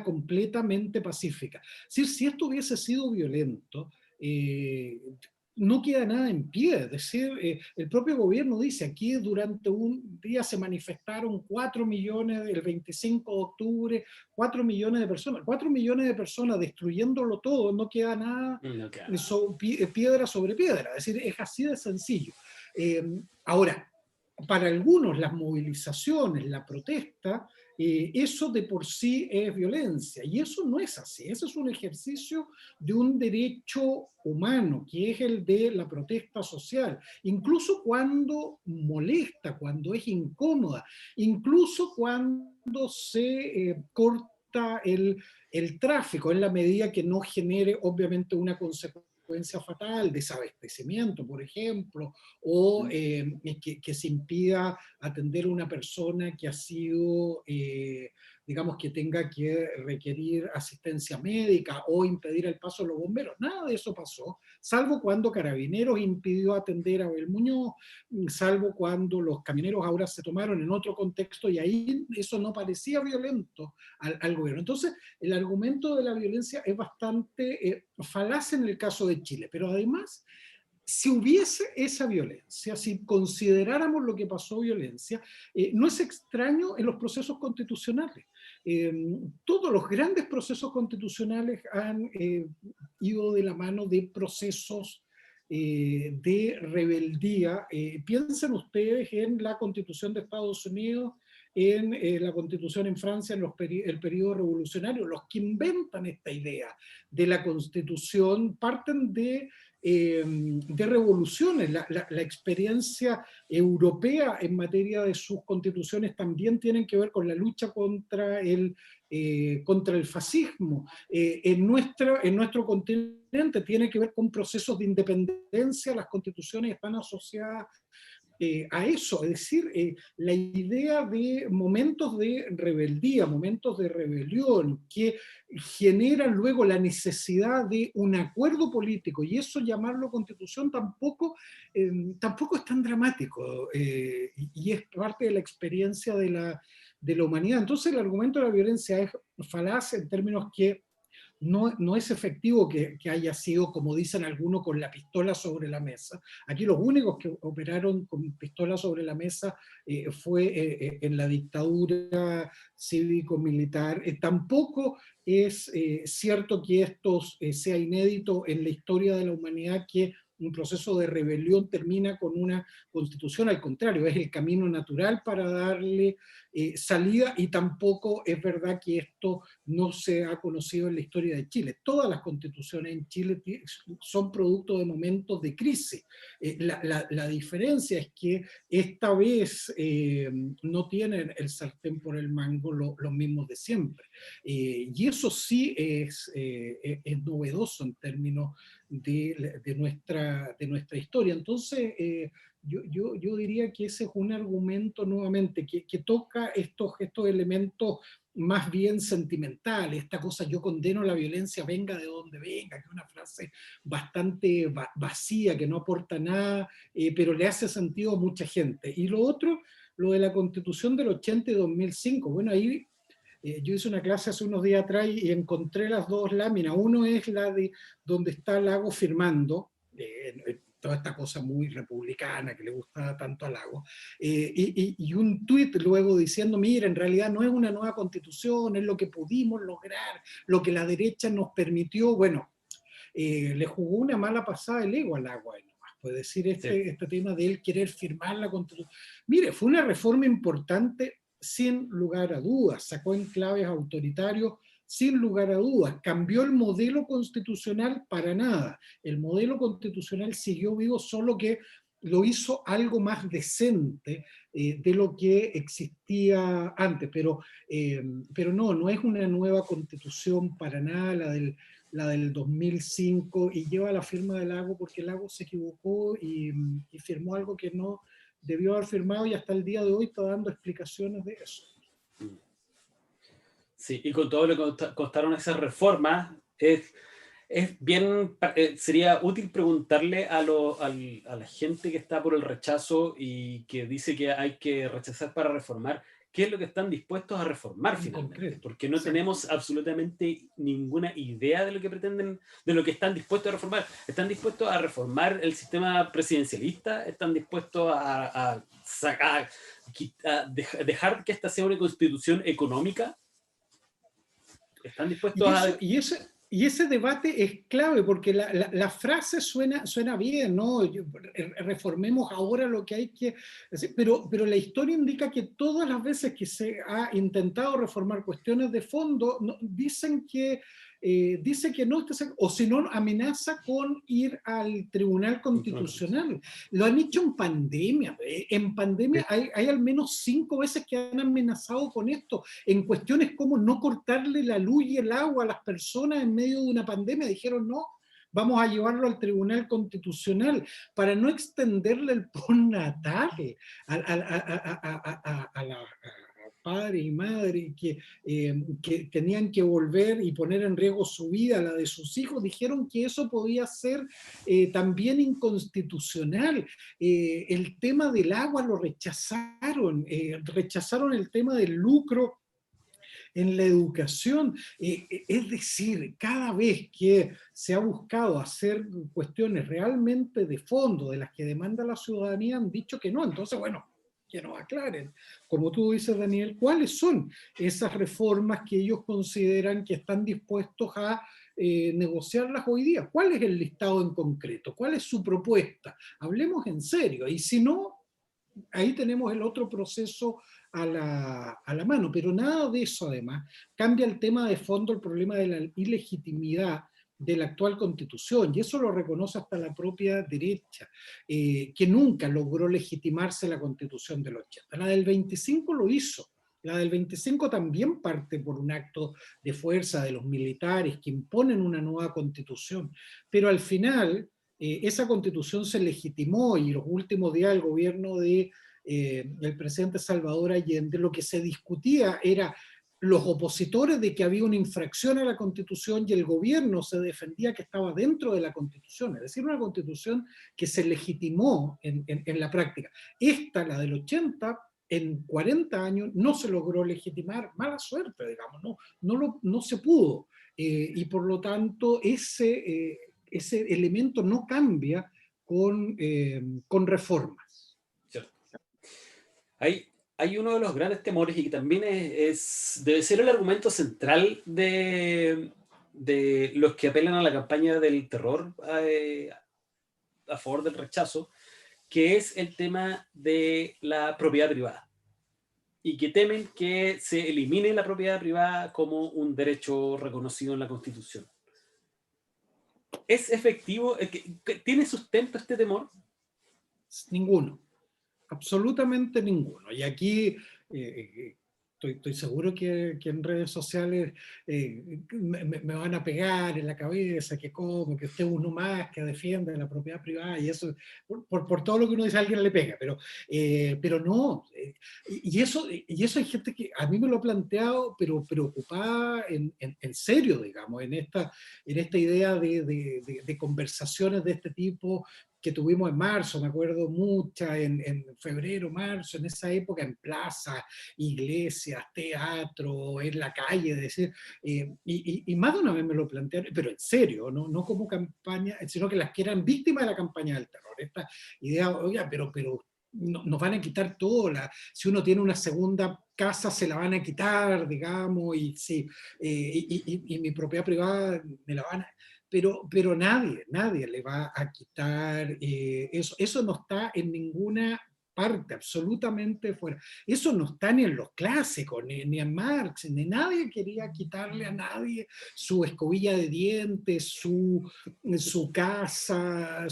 completamente pacífica. Si esto hubiese sido violento, no queda nada en pie. Es decir, el propio gobierno dice, aquí durante un día se manifestaron 4 millones, el 25 de octubre, 4 millones de personas. 4 millones de personas destruyéndolo todo, no queda nada, No queda nada. piedra sobre piedra. Es decir, es así de sencillo. Ahora, para algunos las movilizaciones, la protesta, eso de por sí es violencia, y eso no es así. Eso es un ejercicio de un derecho humano, que es el de la protesta social, incluso cuando molesta, cuando es incómoda, incluso cuando se corta el tráfico, en la medida que no genere obviamente una consecuencia fatal, desabastecimiento, por ejemplo, o que se impida atender a una persona que ha sido, digamos, que tenga que requerir asistencia médica o impedir el paso de los bomberos. Nada de eso pasó, salvo cuando Carabineros impidió atender a Abel Muñoz, salvo cuando los camioneros ahora se tomaron en otro contexto, y ahí eso no parecía violento al gobierno. Entonces, el argumento de la violencia es bastante falaz en el caso de Chile, pero además, si hubiese esa violencia, si consideráramos lo que pasó violencia, no es extraño en los procesos constitucionales. Todos los grandes procesos constitucionales han ido de la mano de procesos de rebeldía. Piensen ustedes en la Constitución de Estados Unidos, en la Constitución en Francia, en el periodo revolucionario. Los que inventan esta idea de la Constitución parten de revoluciones. La experiencia europea en materia de sus constituciones también tienen que ver con la lucha contra el fascismo. En nuestro continente tiene que ver con procesos de independencia. Las constituciones están asociadas a eso, es decir, la idea de momentos de rebeldía, momentos de rebelión, que generan luego la necesidad de un acuerdo político, y eso llamarlo constitución tampoco es tan dramático, y es parte de la experiencia de la humanidad. Entonces el argumento de la violencia es falaz en términos que no es efectivo que haya sido, como dicen algunos, con la pistola sobre la mesa. Aquí los únicos que operaron con pistola sobre la mesa fue en la dictadura cívico-militar. Tampoco es cierto que esto sea inédito en la historia de la humanidad, que un proceso de rebelión termina con una constitución. Al contrario, es el camino natural para darle salida, y tampoco es verdad que esto no se ha conocido en la historia de Chile. Todas las constituciones en Chile son producto de momentos de crisis. La diferencia es que esta vez no tienen el sartén por el mango los mismos de siempre. Y eso sí es novedoso en términos de nuestra historia. Entonces, yo diría que ese es un argumento nuevamente que toca estos elementos más bien sentimentales, esta cosa yo condeno la violencia venga de donde venga, que es una frase bastante vacía, que no aporta nada, pero le hace sentido a mucha gente. Y lo otro, lo de la Constitución del 80 y 2005, bueno, ahí yo hice una clase hace unos días atrás y encontré las dos láminas. Uno es la de donde está Lago firmando, toda esta cosa muy republicana que le gusta tanto a Lago, y un tuit luego diciendo, mira, en realidad no es una nueva constitución, es lo que pudimos lograr, lo que la derecha nos permitió. Bueno, le jugó una mala pasada el ego al agua. Puede decir este tema de él querer firmar la constitución. Mire, fue una reforma importante sin lugar a dudas, sacó enclaves autoritarios sin lugar a dudas, cambió el modelo constitucional para nada. El modelo constitucional siguió vivo, solo que lo hizo algo más decente de lo que existía antes, pero no es una nueva constitución para nada la del 2005, y lleva la firma de Lago porque Lago se equivocó y firmó algo que no debió haber firmado, y hasta el día de hoy está dando explicaciones de eso. Sí, y con todo lo que costaron esas reformas, sería útil preguntarle a la gente que está por el rechazo y que dice que hay que rechazar para reformar, qué es lo que están dispuestos a reformar finalmente, porque no tenemos absolutamente ninguna idea de lo que pretenden, de lo que están dispuestos a reformar. ¿Están dispuestos a reformar el sistema presidencialista? ¿Están dispuestos a dejar que esta sea una constitución económica? ¿Están dispuestos y ese debate es clave, porque la frase suena bien, ¿no? Reformemos ahora lo que hay que hacer, pero la historia indica que todas las veces que se ha intentado reformar cuestiones de fondo, dicen que no, o si no, amenaza con ir al Tribunal Constitucional. Lo han hecho en pandemia. En pandemia hay al menos 5 veces que han amenazado con esto, en cuestiones como no cortarle la luz y el agua a las personas en medio de una pandemia. Dijeron, no, vamos a llevarlo al Tribunal Constitucional para no extenderle el postnatal a la padre y madre que tenían que volver y poner en riesgo su vida, la de sus hijos. Dijeron que eso podía ser también inconstitucional. El tema del agua lo rechazaron, rechazaron el tema del lucro en la educación. Es decir, cada vez que se ha buscado hacer cuestiones realmente de fondo, de las que demanda la ciudadanía, han dicho que no. Entonces, bueno, que nos aclaren, como tú dices, Daniel, cuáles son esas reformas que ellos consideran que están dispuestos a negociarlas hoy día. ¿Cuál es el listado en concreto? ¿Cuál es su propuesta? Hablemos en serio, y si no, ahí tenemos el otro proceso a la mano, pero nada de eso además cambia el tema de fondo, el problema de la ilegitimidad de la actual constitución, y eso lo reconoce hasta la propia derecha, que nunca logró legitimarse la constitución del 80. La del 25 lo hizo. La del 25 también parte por un acto de fuerza de los militares que imponen una nueva constitución, pero al final esa constitución se legitimó, y los últimos días del gobierno del presidente Salvador Allende, lo que se discutía era los opositores de que había una infracción a la Constitución, y el gobierno se defendía que estaba dentro de la Constitución, es decir, una Constitución que se legitimó en la práctica. Esta, la del 80, en 40 años no se logró legitimar, mala suerte, digamos, no se pudo, y por lo tanto ese elemento no cambia con reformas. Cierto. Hay uno de los grandes temores, y que también debe ser el argumento central de los que apelan a la campaña del terror a favor del rechazo, que es el tema de la propiedad privada, y que temen que se elimine la propiedad privada como un derecho reconocido en la Constitución. ¿Es efectivo? ¿Tiene sustento este temor? Ninguno. Absolutamente ninguno. Y aquí estoy seguro que en redes sociales me van a pegar en la cabeza, que como, que usted es uno más que defiende la propiedad privada, y eso, por todo lo que uno dice, a alguien le pega, pero no. Y eso hay gente que a mí me lo ha planteado, pero preocupada en serio, digamos, en esta idea de conversaciones de este tipo que tuvimos en marzo, me acuerdo muchas, en febrero, marzo, en esa época, en plazas, iglesias, teatro, en la calle, es decir, y más de una vez me lo plantearon, pero en serio, no como campaña, sino que las que eran víctimas de la campaña del terror. Esta idea, oiga, pero nos van a quitar todo, si uno tiene una segunda casa se la van a quitar, digamos, y, sí, y mi propiedad privada me la van a... Pero nadie le va a quitar eso no está en ninguna parte, absolutamente fuera. Eso no está ni en los clásicos, ni en Marx, ni nadie quería quitarle a nadie su escobilla de dientes, su casa,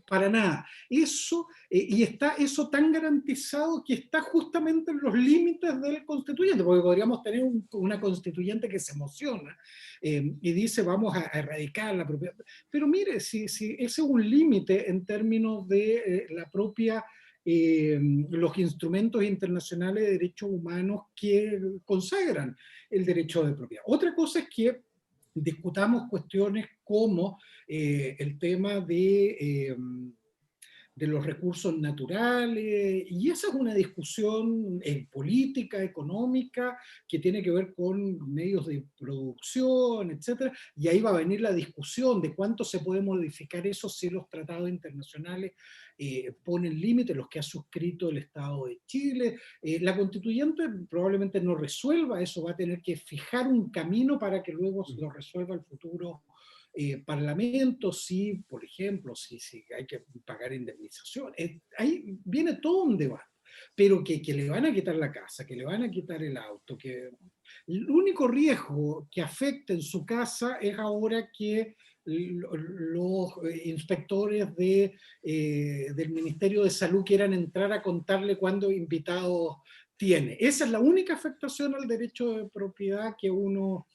para nada. Eso, y está eso tan garantizado que está justamente en los límites del constituyente, porque podríamos tener una constituyente que se emociona y dice vamos a erradicar la propiedad. Pero mire, si ese es un límite en términos de la propia los instrumentos internacionales de derechos humanos que consagran el derecho de propiedad. Otra cosa es que discutamos cuestiones como el tema de los recursos naturales, y esa es una discusión política, económica, que tiene que ver con medios de producción, etcétera, y ahí va a venir la discusión de cuánto se puede modificar eso si los tratados internacionales ponen límites, los que ha suscrito el Estado de Chile. La constituyente probablemente no resuelva eso, va a tener que fijar un camino para que luego lo resuelva el futuro Parlamento, si, por ejemplo, si hay que pagar indemnización. Ahí viene todo un debate, pero que le van a quitar la casa, que le van a quitar el auto, que el único riesgo que afecta en su casa es ahora que los inspectores del Ministerio de Salud quieran entrar a contarle cuántos invitados tiene. Esa es la única afectación al derecho de propiedad que uno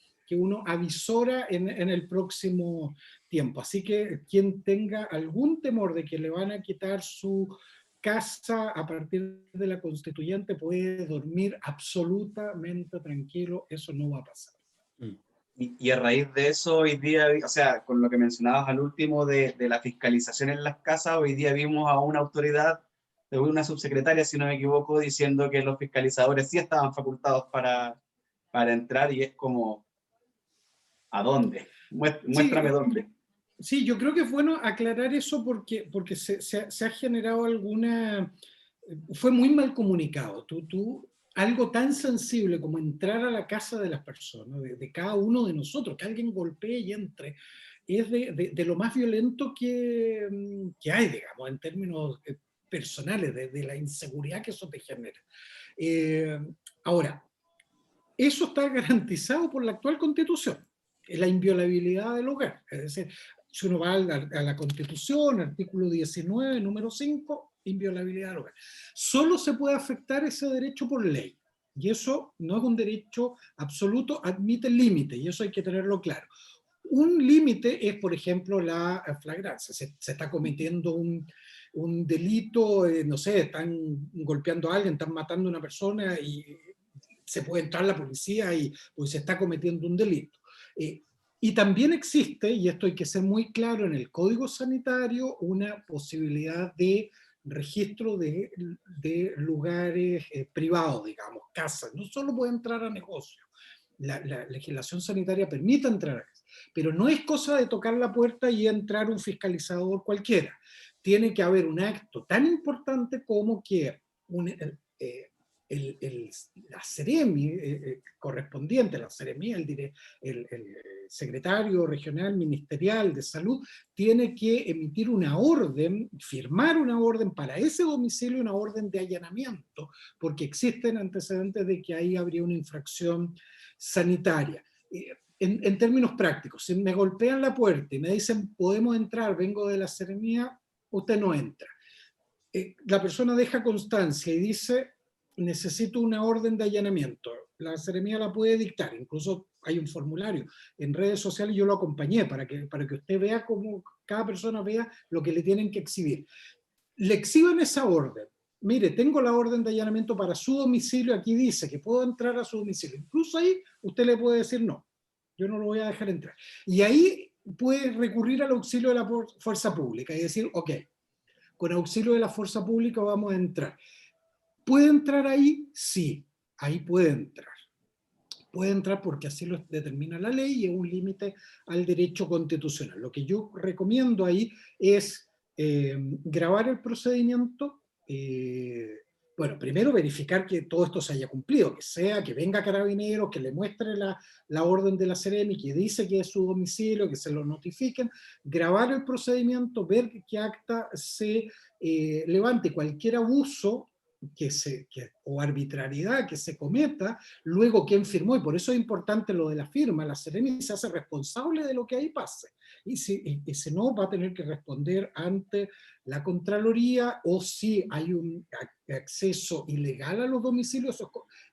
avisora en el próximo tiempo. Así que quien tenga algún temor de que le van a quitar su casa a partir de la constituyente puede dormir absolutamente tranquilo, eso no va a pasar. Y a raíz de eso, hoy día, o sea, con lo que mencionabas al último de la fiscalización en las casas, hoy día vimos a una autoridad, de una subsecretaria, si no me equivoco, diciendo que los fiscalizadores sí estaban facultados para entrar, y es como, ¿a dónde? Muéstrame dónde. Sí, yo creo que es bueno aclarar eso porque se ha generado fue muy mal comunicado. Algo tan sensible como entrar a la casa de las personas, de cada uno de nosotros, que alguien golpee y entre, es de lo más violento que hay, digamos, en términos personales, de la inseguridad que eso te genera. Ahora, eso está garantizado por la actual Constitución, la inviolabilidad del hogar. Es decir, si uno va a la Constitución, artículo 19, número 5, inviolabilidad del hogar. Solo se puede afectar ese derecho por ley. Y eso no es un derecho absoluto, admite límites, y eso hay que tenerlo claro. Un límite es, por ejemplo, la flagrancia. Se está cometiendo un delito, no sé, están golpeando a alguien, están matando a una persona y se puede entrar la policía y pues se está cometiendo un delito. Y también existe, y esto hay que ser muy claro, en el Código Sanitario una posibilidad de registro de lugares privados, digamos, casas. No solo puede entrar a negocios. La legislación sanitaria permite entrar a casas, pero no es cosa de tocar la puerta y entrar un fiscalizador cualquiera. Tiene que haber un acto tan importante como que la Seremi correspondiente, la Seremi, el secretario regional ministerial de salud, tiene que emitir una orden, firmar una orden para ese domicilio, una orden de allanamiento, porque existen antecedentes de que ahí habría una infracción sanitaria. En términos prácticos, si me golpean la puerta y me dicen podemos entrar, vengo de la Seremi, usted no entra. La persona deja constancia y dice necesito una orden de allanamiento. la Seremía la puede dictar, incluso hay un formulario en redes sociales, yo lo acompañé para que usted vea cómo cada persona vea lo que le tienen que exhibir. Le exhiben esa orden. Mire, tengo la orden de allanamiento para su domicilio, aquí dice que puedo entrar a su domicilio. Incluso ahí usted le puede decir no, yo no lo voy a dejar entrar. Y ahí puede recurrir al auxilio de la fuerza pública y decir, ok, con auxilio de la fuerza pública vamos a entrar. ¿Puede entrar ahí? Sí, ahí puede entrar. Puede entrar porque así lo determina la ley y es un límite al derecho constitucional. Lo que yo recomiendo ahí es grabar el procedimiento, bueno, primero verificar que todo esto se haya cumplido, que venga Carabineros, que le muestre la orden de la Seremi, que dice que es su domicilio, que se lo notifiquen, grabar el procedimiento, ver que acta se levante cualquier abuso o arbitrariedad que se cometa, luego quién firmó, y por eso es importante lo de la firma, la Seremi se hace responsable de lo que ahí pase, y si no va a tener que responder ante la Contraloría, o si hay un acceso ilegal a los domicilios,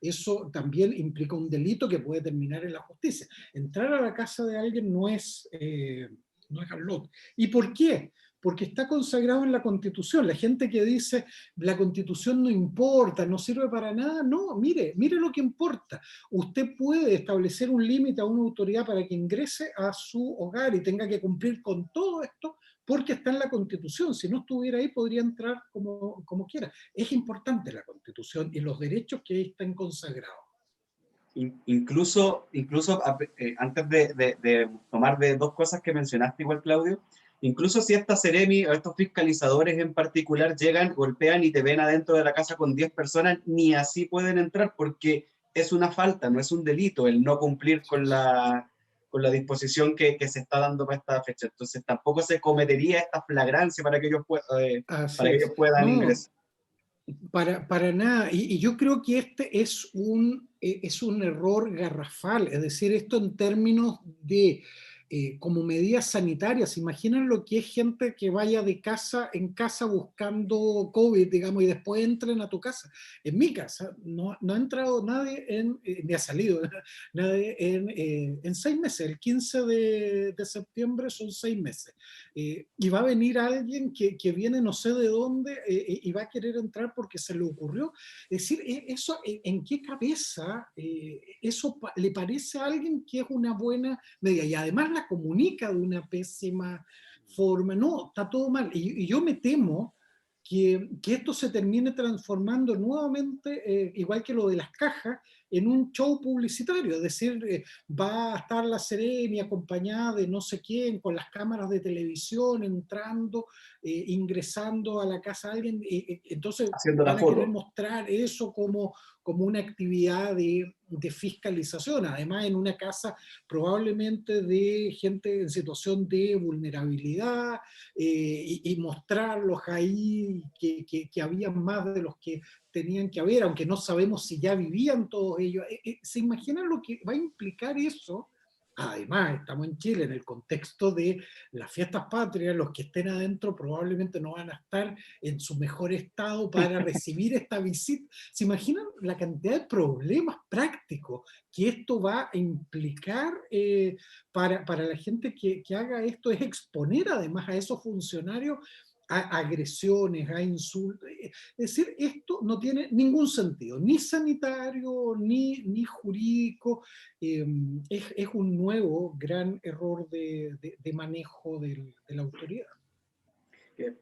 eso también implica un delito que puede terminar en la justicia. Entrar a la casa de alguien no es al ¿Y por qué? Porque está consagrado en la Constitución. La gente que dice la Constitución no importa, no sirve para nada, no, mire lo que importa. Usted puede establecer un límite a una autoridad para que ingrese a su hogar y tenga que cumplir con todo esto porque está en la Constitución. Si no estuviera ahí, podría entrar como quiera. Es importante la Constitución y los derechos que ahí están consagrados. Incluso antes de tomar de dos cosas que mencionaste igual, Claudio, incluso si esta Seremi o estos fiscalizadores en particular llegan, golpean y te ven adentro de la casa con 10 personas, ni así pueden entrar porque es una falta, no es un delito el no cumplir con la disposición que se está dando para esta fecha. Entonces tampoco se cometería esta flagrancia para que ellos, puedan ingresar. Para nada, y yo creo que este es un error garrafal, es decir, esto en términos de como medidas sanitarias. ¿Imaginan lo que es gente que vaya de casa en casa buscando COVID, digamos, y después entren a tu casa? En mi casa no ha entrado nadie ni ha salido nadie en 6 meses, el 15 de septiembre son 6 meses. Y va a venir alguien que viene no sé de dónde y va a querer entrar porque se le ocurrió. Es decir, eso, ¿en qué cabeza eso le parece a alguien que es una buena medida? Y además la comunica de una pésima forma. No, está todo mal. Y yo me temo que esto se termine transformando nuevamente, igual que lo de las cajas, en un show publicitario, es decir, va a estar la Seremi acompañada de no sé quién, con las cámaras de televisión, entrando, ingresando a la casa de alguien, entonces haciendo van la a querer foto. mostrar eso como una actividad de fiscalización, además en una casa probablemente de gente en situación de vulnerabilidad, y mostrarlos ahí que había más de los que tenían que haber, aunque no sabemos si ya vivían todos ellos. ¿Se imaginan lo que va a implicar eso? Además, estamos en Chile, en el contexto de las fiestas patrias, los que estén adentro probablemente no van a estar en su mejor estado para recibir esta visita. ¿Se imaginan la cantidad de problemas prácticos que esto va a implicar para la gente que haga esto? Es exponer además a esos funcionarios a agresiones, a insultos. Es decir, esto no tiene ningún sentido, ni sanitario, ni jurídico. Es un nuevo gran error de manejo de la autoridad.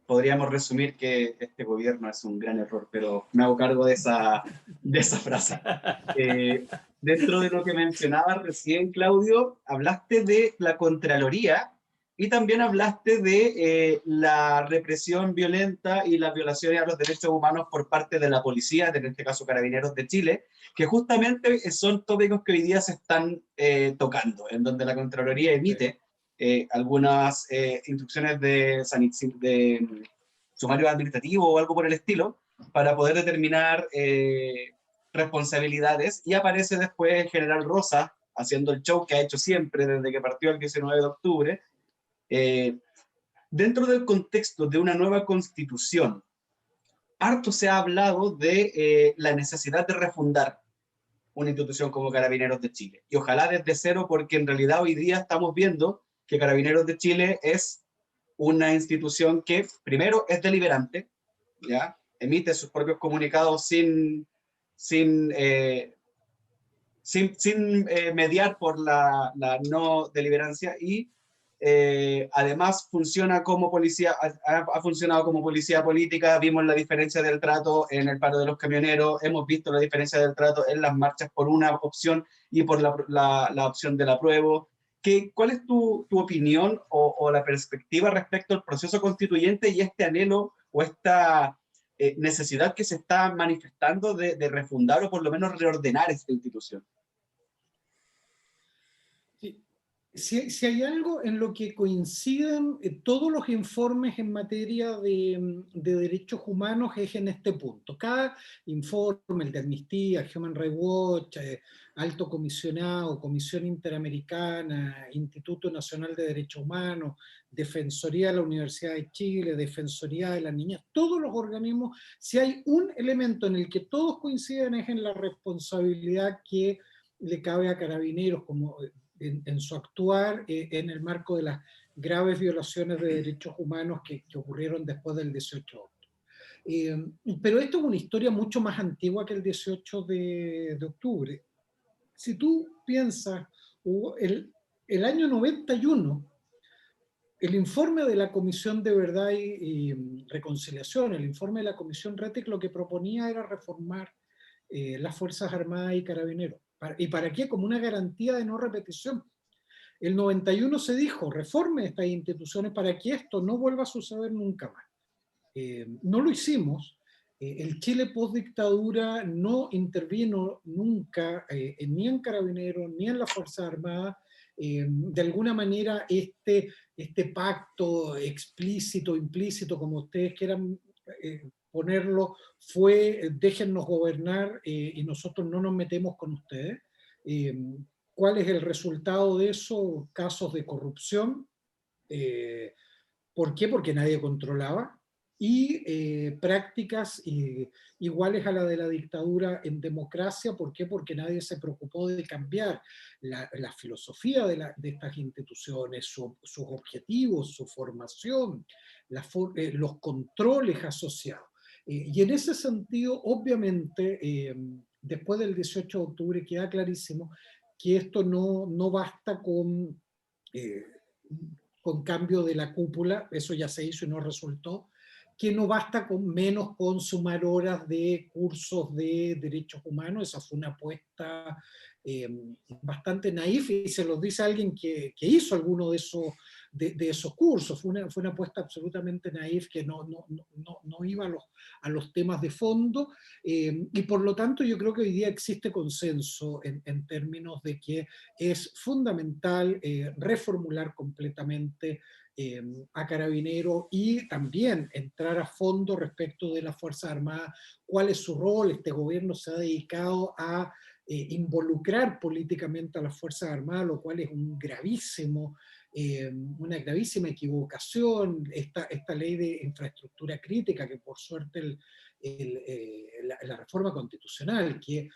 Podríamos resumir que este gobierno es un gran error, pero me hago cargo de esa frase. Dentro de lo que mencionabas recién, Claudio, hablaste de la Contraloría y también hablaste de la represión violenta y las violaciones a los derechos humanos por parte de la policía, en este caso Carabineros de Chile, que justamente son tópicos que hoy día se están tocando, en donde la Contraloría emite algunas instrucciones de sumario administrativo o algo por el estilo, para poder determinar responsabilidades, y aparece después el general Rosa haciendo el show que ha hecho siempre desde que partió el 19 de octubre, dentro del contexto de una nueva constitución. Harto se ha hablado de la necesidad de refundar una institución como Carabineros de Chile. Y ojalá desde cero, porque en realidad hoy día estamos viendo que Carabineros de Chile es una institución que primero es deliberante, ¿ya? Emite sus propios comunicados sin mediar por la no deliberancia y además funciona como policía, ha funcionado como policía política. Vimos la diferencia del trato en el paro de los camioneros, hemos visto la diferencia del trato en las marchas por una opción y por la opción del apruebo. ¿Cuál es tu opinión o la perspectiva respecto al proceso constituyente y este anhelo o esta necesidad que se está manifestando de refundar o por lo menos reordenar esta institución? Si hay algo en lo que coinciden todos los informes en materia de derechos humanos es en este punto. Cada informe, el de Amnistía, Human Rights Watch, Alto Comisionado, Comisión Interamericana, Instituto Nacional de Derechos Humanos, Defensoría de la Universidad de Chile, Defensoría de las Niñas, todos los organismos, si hay un elemento en el que todos coinciden es en la responsabilidad que le cabe a Carabineros como en su actuar en el marco de las graves violaciones de derechos humanos que ocurrieron después del 18 de octubre. Pero esto es una historia mucho más antigua que el 18 de octubre. Si tú piensas, el año 91, el informe de la Comisión de Verdad y Reconciliación, el informe de la Comisión Rettig, lo que proponía era reformar las Fuerzas Armadas y Carabineros. ¿Y para qué? Como una garantía de no repetición. El 91 se dijo, reforme estas instituciones para que esto no vuelva a suceder nunca más. No lo hicimos. El Chile post-dictadura no intervino nunca ni en Carabineros ni en las Fuerzas Armadas. De alguna manera este pacto explícito, implícito, como ustedes quieran ponerlo, fue déjennos gobernar y nosotros no nos metemos con ustedes. ¿Cuál es el resultado de eso? Casos de corrupción. ¿Por qué? Porque nadie controlaba. Y prácticas iguales a la de la dictadura en democracia. ¿Por qué? Porque nadie se preocupó de cambiar la filosofía de estas instituciones, sus objetivos, su formación, los controles asociados. Y en ese sentido, obviamente, después del 18 de octubre queda clarísimo que esto no basta con cambio de la cúpula, eso ya se hizo y no resultó, que no basta con sumar horas de cursos de derechos humanos. Esa fue una apuesta bastante naif, y se los dice alguien que hizo alguno de esos cursos. Fue una apuesta absolutamente naif que no iba a los temas de fondo, y por lo tanto yo creo que hoy día existe consenso en términos de que es fundamental reformular completamente a Carabineros y también entrar a fondo respecto de las Fuerzas Armadas, cuál es su rol. Este gobierno se ha dedicado a involucrar políticamente a las Fuerzas Armadas, lo cual es una gravísima equivocación. Esta ley de infraestructura crítica, que por suerte la reforma constitucional que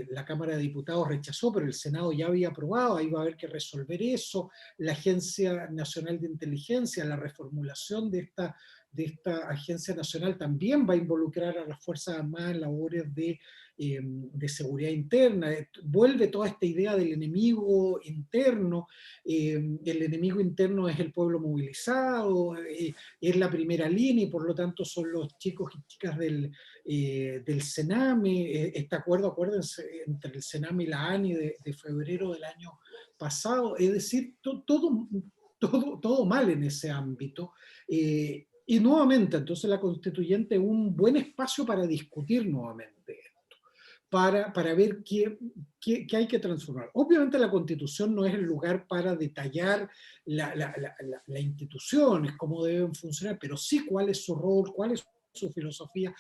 la Cámara de Diputados rechazó, pero el Senado ya había aprobado, ahí va a haber que resolver eso. La Agencia Nacional de Inteligencia, la reformulación de esta Agencia Nacional también va a involucrar a las Fuerzas Armadas en labores de seguridad interna. Vuelve toda esta idea del enemigo interno. El enemigo interno es el pueblo movilizado, es la primera línea, y por lo tanto son los chicos y chicas del Sename. Este acuerdo, acuérdense, entre el Sename y la ANI de febrero del año pasado. Es decir, todo mal en ese ámbito. Y nuevamente, entonces la constituyente es un buen espacio para discutir nuevamente esto, para ver qué hay que transformar. Obviamente la Constitución no es el lugar para detallar las instituciones, cómo deben funcionar, pero sí cuál es su rol, cuál es su filosofía,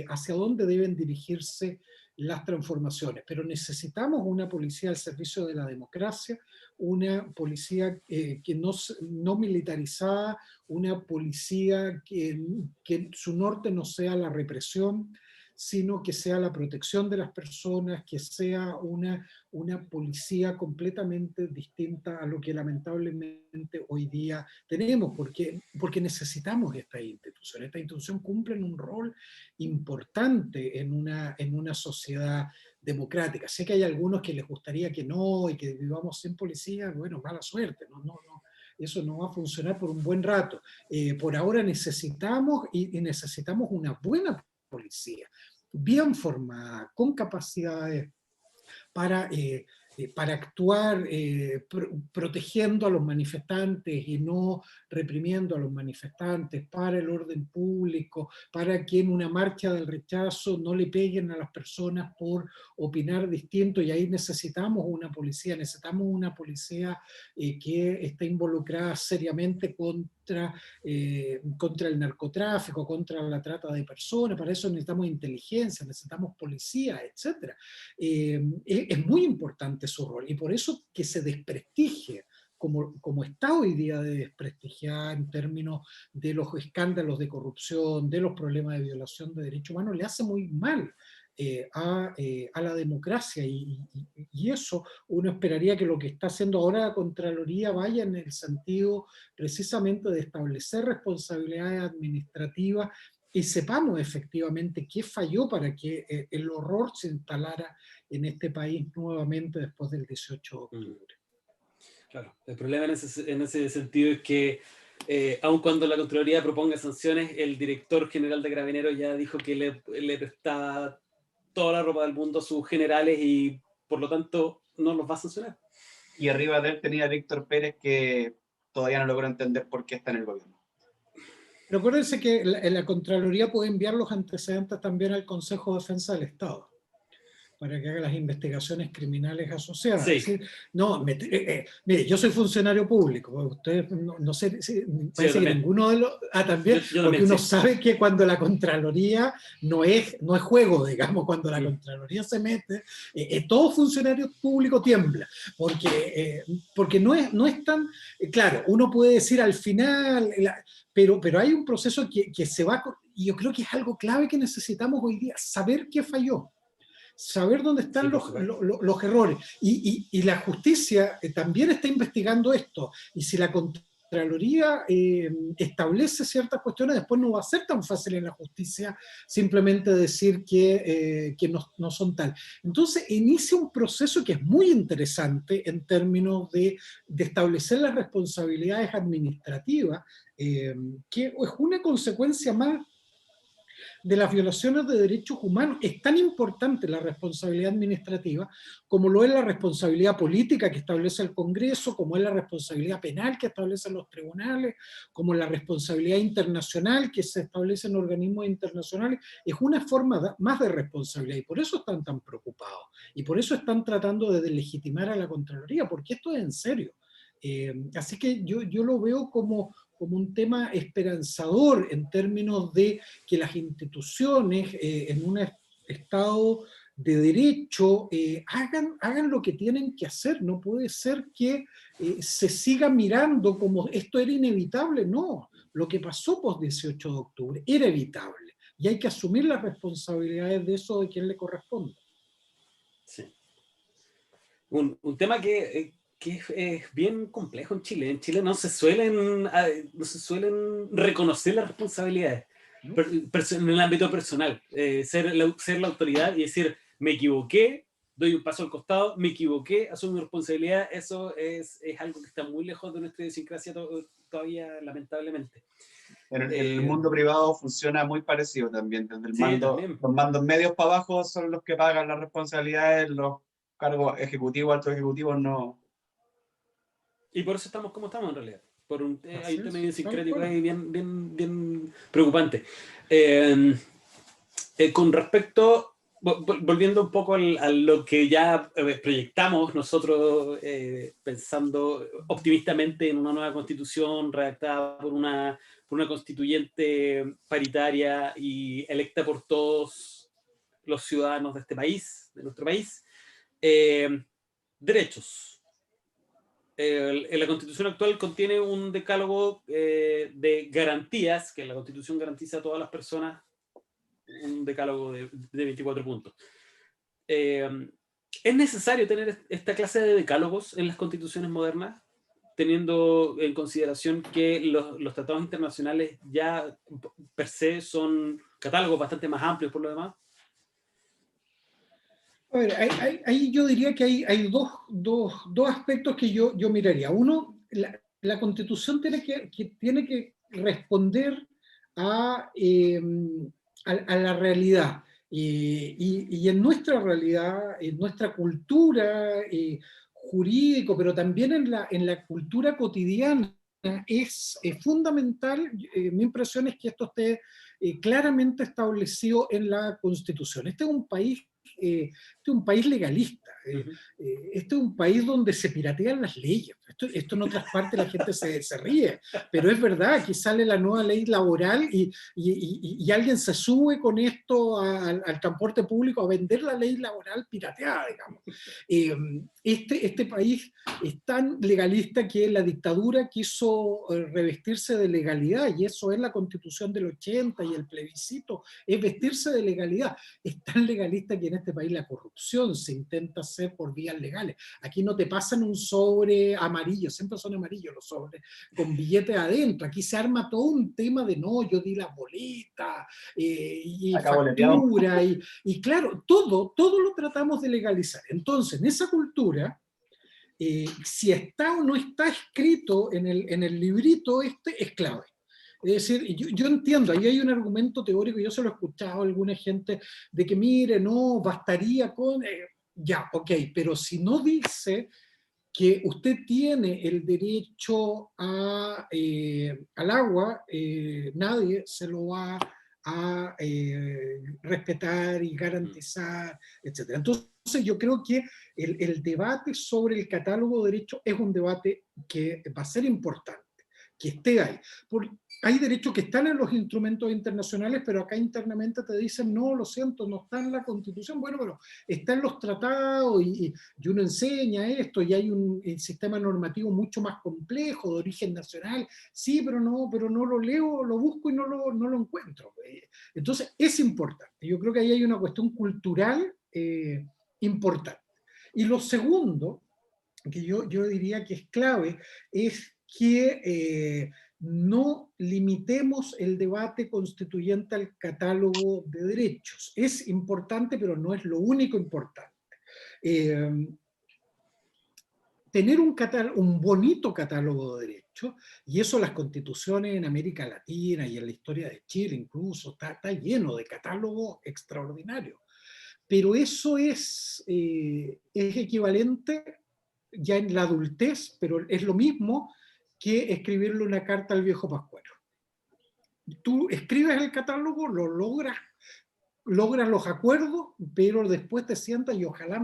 hacia dónde deben dirigirse las transformaciones. Pero necesitamos una policía al servicio de la democracia, una policía que no militarizada, una policía que su norte no sea la represión, sino que sea la protección de las personas, que sea una policía completamente distinta a lo que lamentablemente hoy día tenemos, porque necesitamos esta institución. Esta institución cumple un rol importante en una sociedad democrática. Sé que hay algunos que les gustaría que no y que vivamos sin policía, bueno, mala suerte, no, eso no va a funcionar por un buen rato. Por ahora necesitamos y necesitamos una buena policía, bien formada, con capacidades para, para actuar protegiendo a los manifestantes y no reprimiendo a los manifestantes, para el orden público, para que en una marcha del rechazo no le peguen a las personas por opinar distinto, y ahí necesitamos una policía que esté involucrada seriamente contra el narcotráfico, contra la trata de personas. Para eso necesitamos inteligencia, necesitamos policía, etc. Es muy importante su rol, y por eso que se desprestigie como está hoy día de desprestigiada en términos de los escándalos de corrupción, de los problemas de violación de derechos humanos, le hace muy mal a la democracia, y eso uno esperaría que lo que está haciendo ahora la Contraloría vaya en el sentido precisamente de establecer responsabilidades administrativas y sepamos efectivamente qué falló para que el horror se instalara en este país nuevamente después del 18 de octubre. Claro, el problema en ese sentido es que aun cuando la Contraloría proponga sanciones, el director general de Carabineros ya dijo que le prestaba toda la ropa del mundo a sus generales y por lo tanto no los va a sancionar. Y arriba de él tenía a Víctor Pérez, que todavía no logró entender por qué está en el gobierno. Pero acuérdense que la Contraloría puede enviar los antecedentes también al Consejo de Defensa del Estado para que haga las investigaciones criminales asociadas. Sí. Es decir, no, mire, yo soy funcionario público, ustedes no sé, parece que ninguno de los... también, yo porque uno sí. sabe que cuando la Contraloría no es juego, digamos, cuando la Contraloría se mete, todo funcionario público tiembla, porque no es tan... claro, uno puede decir al final, pero hay un proceso que se va... Y yo creo que es algo clave que necesitamos hoy día, saber qué falló, saber dónde están los errores. Y la justicia también está investigando esto. Y si la Contraloría establece ciertas cuestiones, después no va a ser tan fácil en la justicia simplemente decir que no son tal. Entonces inicia un proceso que es muy interesante en términos de establecer las responsabilidades administrativas, que es una consecuencia más de las violaciones de derechos humanos. Es tan importante la responsabilidad administrativa como lo es la responsabilidad política que establece el Congreso, como es la responsabilidad penal que establecen los tribunales, como la responsabilidad internacional que se establece en organismos internacionales. Es una forma más de responsabilidad, y por eso están tan preocupados, y por eso están tratando de deslegitimar a la Contraloría, porque esto es en serio. Así que yo lo veo como un tema esperanzador en términos de que las instituciones en un estado de derecho hagan lo que tienen que hacer. No puede ser que se siga mirando como esto era inevitable. No, lo que pasó post 18 de octubre era evitable, y hay que asumir las responsabilidades de eso de quien le corresponde. Sí. Un tema que es bien complejo en Chile. En Chile no se suelen reconocer las responsabilidades en el ámbito personal. Ser la autoridad y decir, me equivoqué, doy un paso al costado, me equivoqué, asumo mi responsabilidad. Eso es algo que está muy lejos de nuestra idiosincrasia todavía, lamentablemente. En el mundo privado funciona muy parecido también. Desde el mando, también. los mandos medios para abajo son los que pagan las responsabilidades, los cargos ejecutivos, altos ejecutivos no. Y por eso estamos como estamos en realidad. Hay un tema idiosincrático Claro. ahí bien preocupante. Con respecto, volviendo un poco a lo que ya proyectamos nosotros, pensando optimistamente en una nueva constitución redactada por una constituyente paritaria y electa por todos los ciudadanos de este país, de nuestro país. Derechos. La Constitución actual contiene un decálogo de garantías, que la Constitución garantiza a todas las personas un decálogo de 24 puntos. ¿Es necesario tener esta clase de decálogos en las constituciones modernas, teniendo en consideración que los tratados internacionales ya per se son catálogos bastante más amplios por lo demás? A ver, ahí yo diría que hay dos aspectos que yo miraría. Uno, la Constitución tiene que responder a, a la realidad. Y en nuestra realidad, en nuestra cultura jurídico, pero también en la cultura cotidiana, es fundamental. Mi impresión es que esto esté claramente establecido en la Constitución. Este es un país legalista. Este es un país donde se piratean las leyes. Esto en otras partes la gente se ríe, pero es verdad, aquí sale la nueva ley laboral y alguien se sube con esto al transporte público a vender la ley laboral pirateada, digamos. Este país es tan legalista que la dictadura quiso revestirse de legalidad, y eso es la Constitución del 80 y el plebiscito, es vestirse de legalidad. Es tan legalista que en este país la corrupción se intenta hacer por vías legales. Aquí no te pasan un sobre amarillo, siempre son amarillos los sobres, con billetes adentro. Aquí se arma todo un tema de no, yo di la boleta, y factura, y claro, todo lo tratamos de legalizar. Entonces, en esa cultura, si está o no está escrito en el librito, es clave. Es decir, yo entiendo, ahí hay un argumento teórico, yo se lo he escuchado a alguna gente, de que mire, no, bastaría con... ya, ok, pero si no dice que usted tiene el derecho al agua, nadie se lo va a respetar y garantizar, etc. Entonces yo creo que el debate sobre el catálogo de derechos es un debate que va a ser importante, que esté ahí. Hay derechos que están en los instrumentos internacionales, pero acá internamente te dicen, no, lo siento, no está en la Constitución. Bueno, pero está en los tratados y uno enseña esto, y hay un sistema normativo mucho más complejo, de origen nacional. Sí, pero no lo leo, lo busco y no lo encuentro. Entonces, es importante. Yo creo que ahí hay una cuestión cultural importante. Y lo segundo, que yo diría que es clave, es que no limitemos el debate constituyente al catálogo de derechos. Es importante, pero no es lo único importante. Tener un bonito catálogo de derechos, y eso las constituciones en América Latina y en la historia de Chile incluso, está lleno de catálogos extraordinarios. Pero eso es equivalente ya en la adultez, pero es lo mismo que escribirle una carta al viejo Pascuero. Tú escribes el catálogo, lo logras los acuerdos, pero después te sientas y ojalá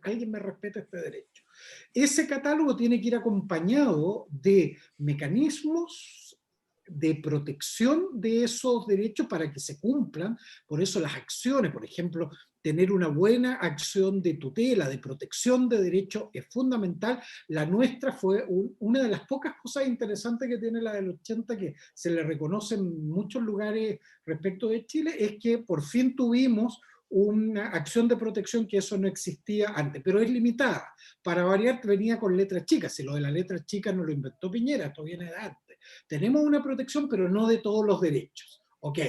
alguien me respete este derecho. Ese catálogo tiene que ir acompañado de mecanismos de protección de esos derechos para que se cumplan. Por eso las acciones, por ejemplo, tener una buena acción de tutela, de protección de derechos es fundamental. La nuestra fue una de las pocas cosas interesantes que tiene la del 80, que se le reconoce en muchos lugares respecto de Chile, es que por fin tuvimos una acción de protección, que eso no existía antes, pero es limitada. Para variar, venía con letras chicas. Si lo de las letras chicas no lo inventó Piñera, esto viene de antes. Tenemos una protección, pero no de todos los derechos. Ok,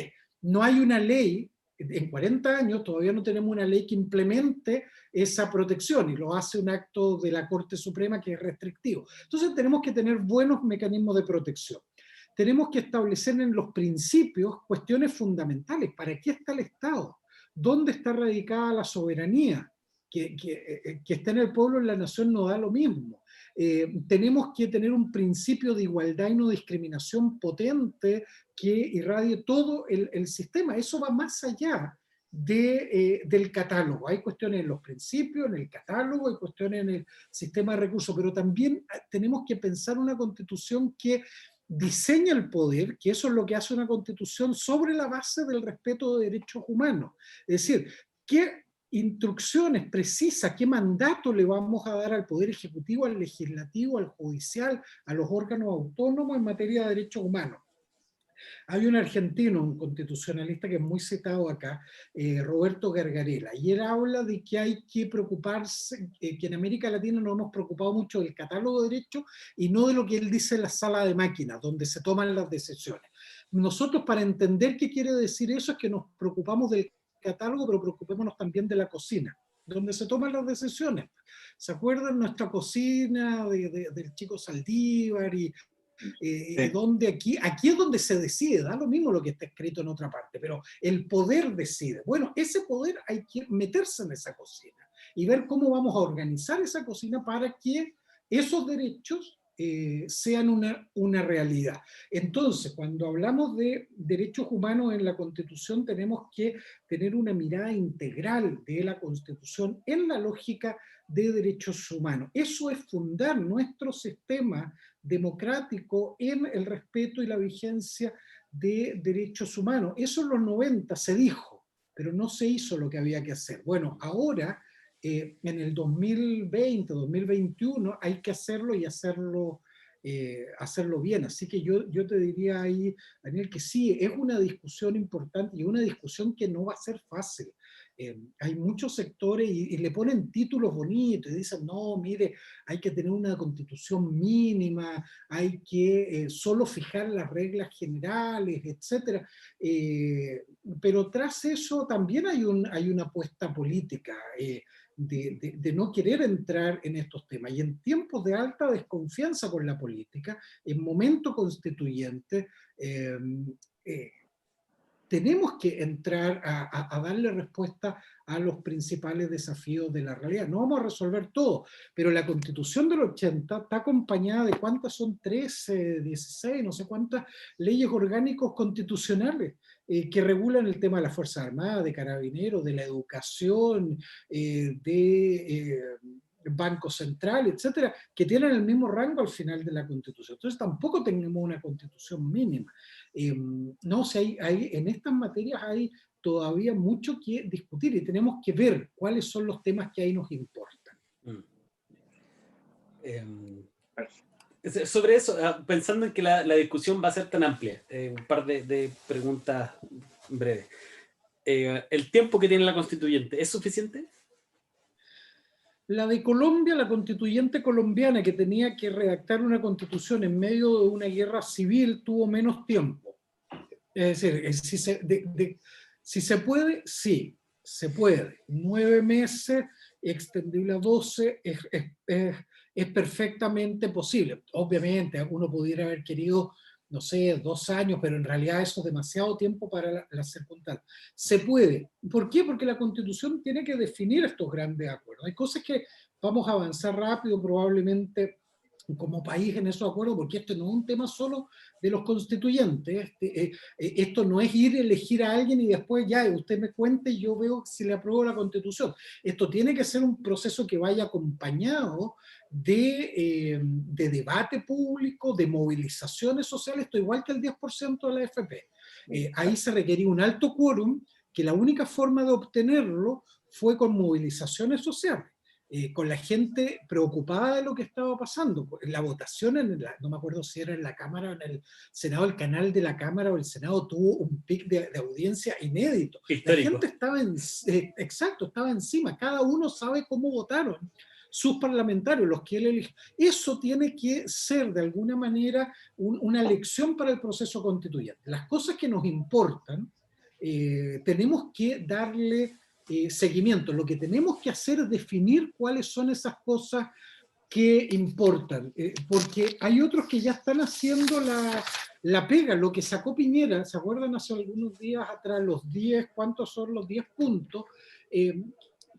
no hay una ley, en 40 años todavía no tenemos una ley que implemente esa protección, y lo hace un acto de la Corte Suprema que es restrictivo. Entonces tenemos que tener buenos mecanismos de protección. Tenemos que establecer en los principios cuestiones fundamentales. ¿Para qué está el Estado? ¿Dónde está radicada la soberanía? Que esté en el pueblo o en la nación no da lo mismo. Tenemos que tener un principio de igualdad y no discriminación potente que irradie todo el sistema. Eso va más allá del catálogo. Hay cuestiones en los principios, en el catálogo, hay cuestiones en el sistema de recursos, pero también tenemos que pensar una constitución que diseña el poder, que eso es lo que hace una constitución, sobre la base del respeto de derechos humanos. Es decir, ¿qué instrucciones precisas, qué mandato le vamos a dar al Poder Ejecutivo, al Legislativo, al Judicial, a los órganos autónomos en materia de derechos humanos? Hay un argentino, un constitucionalista que es muy citado acá, Roberto Gargarella, y él habla de que hay que preocuparse, que en América Latina nos hemos preocupado mucho del catálogo de derechos y no de lo que él dice en la sala de máquinas, donde se toman las decisiones. Nosotros, para entender qué quiere decir eso, es que nos preocupamos del catálogo, pero preocupémonos también de la cocina, donde se toman las decisiones. ¿Se acuerdan nuestra cocina del Chico Saldívar Sí. donde aquí es donde se decide, da lo mismo lo que está escrito en otra parte, pero el poder decide. Bueno, ese poder hay que meterse en esa cocina y ver cómo vamos a organizar esa cocina para que esos derechos sean una realidad. Entonces, cuando hablamos de derechos humanos en la Constitución, tenemos que tener una mirada integral de la Constitución en la lógica de derechos humanos. Eso es fundar nuestro sistema democrático en el respeto y la vigencia de derechos humanos. Eso en los 90 se dijo, pero no se hizo lo que había que hacer. Bueno, ahora, en el 2020, 2021, hay que hacerlo y hacerlo bien. Así que yo te diría ahí, Daniel, que sí, es una discusión importante y una discusión que no va a ser fácil. Hay muchos sectores y le ponen títulos bonitos y dicen, no, mire, hay que tener una constitución mínima, hay que solo fijar las reglas generales, etc. Pero tras eso también hay una apuesta política de no querer entrar en estos temas. Y en tiempos de alta desconfianza con la política, en momento constituyente, tenemos que entrar a darle respuesta a los principales desafíos de la realidad. No vamos a resolver todo, pero la Constitución del 80 está acompañada de cuántas son, 13, 16, no sé cuántas leyes orgánicos constitucionales que regulan el tema de las Fuerzas Armadas, de Carabineros, de la educación, Banco Central, etcétera, que tienen el mismo rango al final de la Constitución. Entonces tampoco tenemos una Constitución mínima. No, si en estas materias hay todavía mucho que discutir y tenemos que ver cuáles son los temas que ahí nos importan. Sobre eso, pensando en que la discusión va a ser tan amplia, un par de preguntas breves. ¿El tiempo que tiene la constituyente es suficiente? La de Colombia, la constituyente colombiana, que tenía que redactar una constitución en medio de una guerra civil, tuvo menos tiempo. Es decir, si se puede, sí, se puede. 9 meses, extendible a 12, es perfectamente posible. Obviamente, uno pudiera haber querido, no sé, 2 años, pero en realidad eso es demasiado tiempo para la circunstancia. Se puede. ¿Por qué? Porque la Constitución tiene que definir estos grandes acuerdos. Hay cosas que vamos a avanzar rápido, probablemente como país en esos acuerdos, porque esto no es un tema solo de los constituyentes. Esto no es ir a elegir a alguien y después ya usted me cuente y yo veo si le apruebo la Constitución. Esto tiene que ser un proceso que vaya acompañado de debate público, de movilizaciones sociales, esto igual que el 10% de la AFP. Ahí se requería un alto quórum, que la única forma de obtenerlo fue con movilizaciones sociales. Con la gente preocupada de lo que estaba pasando. La votación, no me acuerdo si era en la Cámara o en el Senado, el canal de la Cámara o el Senado tuvo un pic de audiencia inédito. Histórico. La gente estaba, estaba encima, cada uno sabe cómo votaron sus parlamentarios, los que él elige. Eso tiene que ser de alguna manera una lección para el proceso constituyente. Las cosas que nos importan, tenemos que darle seguimiento. Lo que tenemos que hacer es definir cuáles son esas cosas que importan, porque hay otros que ya están haciendo la pega, lo que sacó Piñera, ¿se acuerdan hace algunos días atrás, los 10, cuántos son los 10 puntos?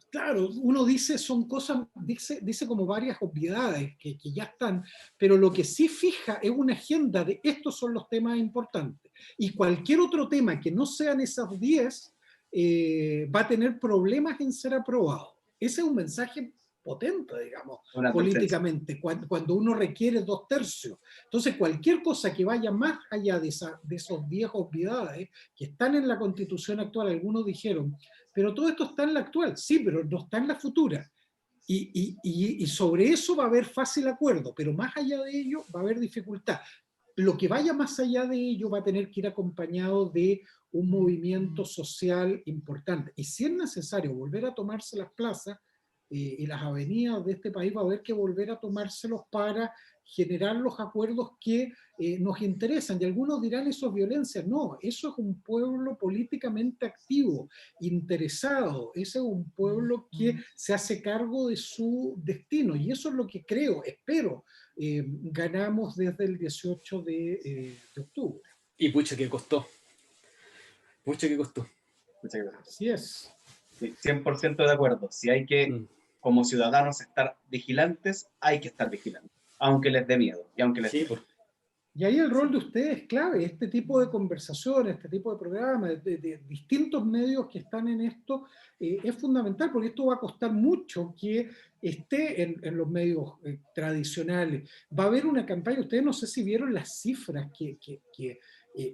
Claro, uno dice, son cosas, dice como varias obviedades que ya están, pero lo que sí fija es una agenda de estos son los temas importantes, y cualquier otro tema que no sean esas 10, va a tener problemas en ser aprobado. Ese es un mensaje potente, digamos, políticamente, cuando uno requiere 2/3. Entonces, cualquier cosa que vaya más allá de esos 10 obviedades que están en la Constitución actual, algunos dijeron, pero todo esto está en la actual, sí, pero no está en la futura. Y sobre eso va a haber fácil acuerdo, pero más allá de ello va a haber dificultad. lo que vaya más allá de ello va a tener que ir acompañado de un movimiento social importante. Y si es necesario volver a tomarse las plazas y las avenidas de este país, va a haber que volver a tomárselos para generar los acuerdos que nos interesan. Y algunos dirán eso es violencia. No, eso es un pueblo políticamente activo, interesado. Ese es un pueblo que se hace cargo de su destino. Y eso es lo que creo, espero, ganamos desde el 18 de octubre. Y pucha que costó. Pucha que costó. Muchas gracias. Así es. Sí, 100% de acuerdo. Si hay que, como ciudadanos, estar vigilantes, hay que estar vigilantes, aunque les dé miedo y aunque les Sí, dé. por... Y ahí el rol de ustedes es clave, este tipo de conversaciones, este tipo de programas, de distintos medios que están en esto, es fundamental, porque esto va a costar mucho que esté en los medios tradicionales. Va a haber una campaña, ustedes no sé si vieron las cifras que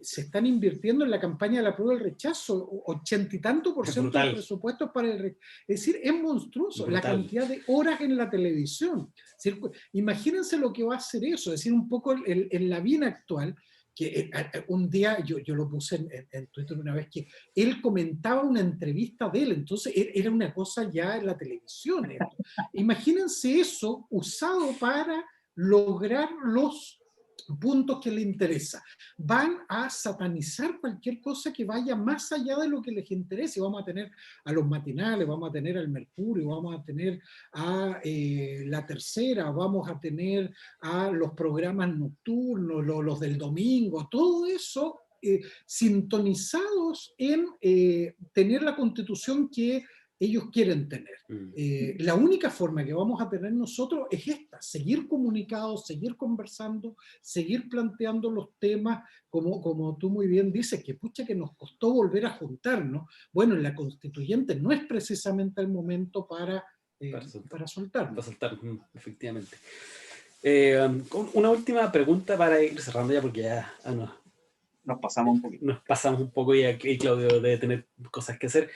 se están invirtiendo en la campaña de la prueba del rechazo, 80 y tanto por ciento del presupuesto para el rechazo. Es decir, es monstruoso brutal. La cantidad de horas en la televisión. Es decir, imagínense lo que va a hacer eso, es decir, un poco en la vida actual, que un día yo lo puse en Twitter una vez, que él comentaba una entrevista de él, entonces era una cosa ya en la televisión. Imagínense eso usado para lograr los puntos que le interesa. Van a satanizar cualquier cosa que vaya más allá de lo que les interese. Vamos a tener a los matinales, vamos a tener al Mercurio, vamos a tener a La Tercera, vamos a tener a los programas nocturnos, los del domingo, todo eso sintonizados en tener la constitución que ellos quieren tener. La única forma que vamos a tener nosotros es esta, seguir comunicados, seguir conversando, seguir planteando los temas, como tú muy bien dices, que pucha que nos costó volver a juntarnos. Bueno, en la constituyente no es precisamente el momento para soltar. Para soltar, efectivamente. Una última pregunta para ir cerrando ya, porque ya nos pasamos un poquito. Nos pasamos un poco y aquí Claudio debe tener cosas que hacer.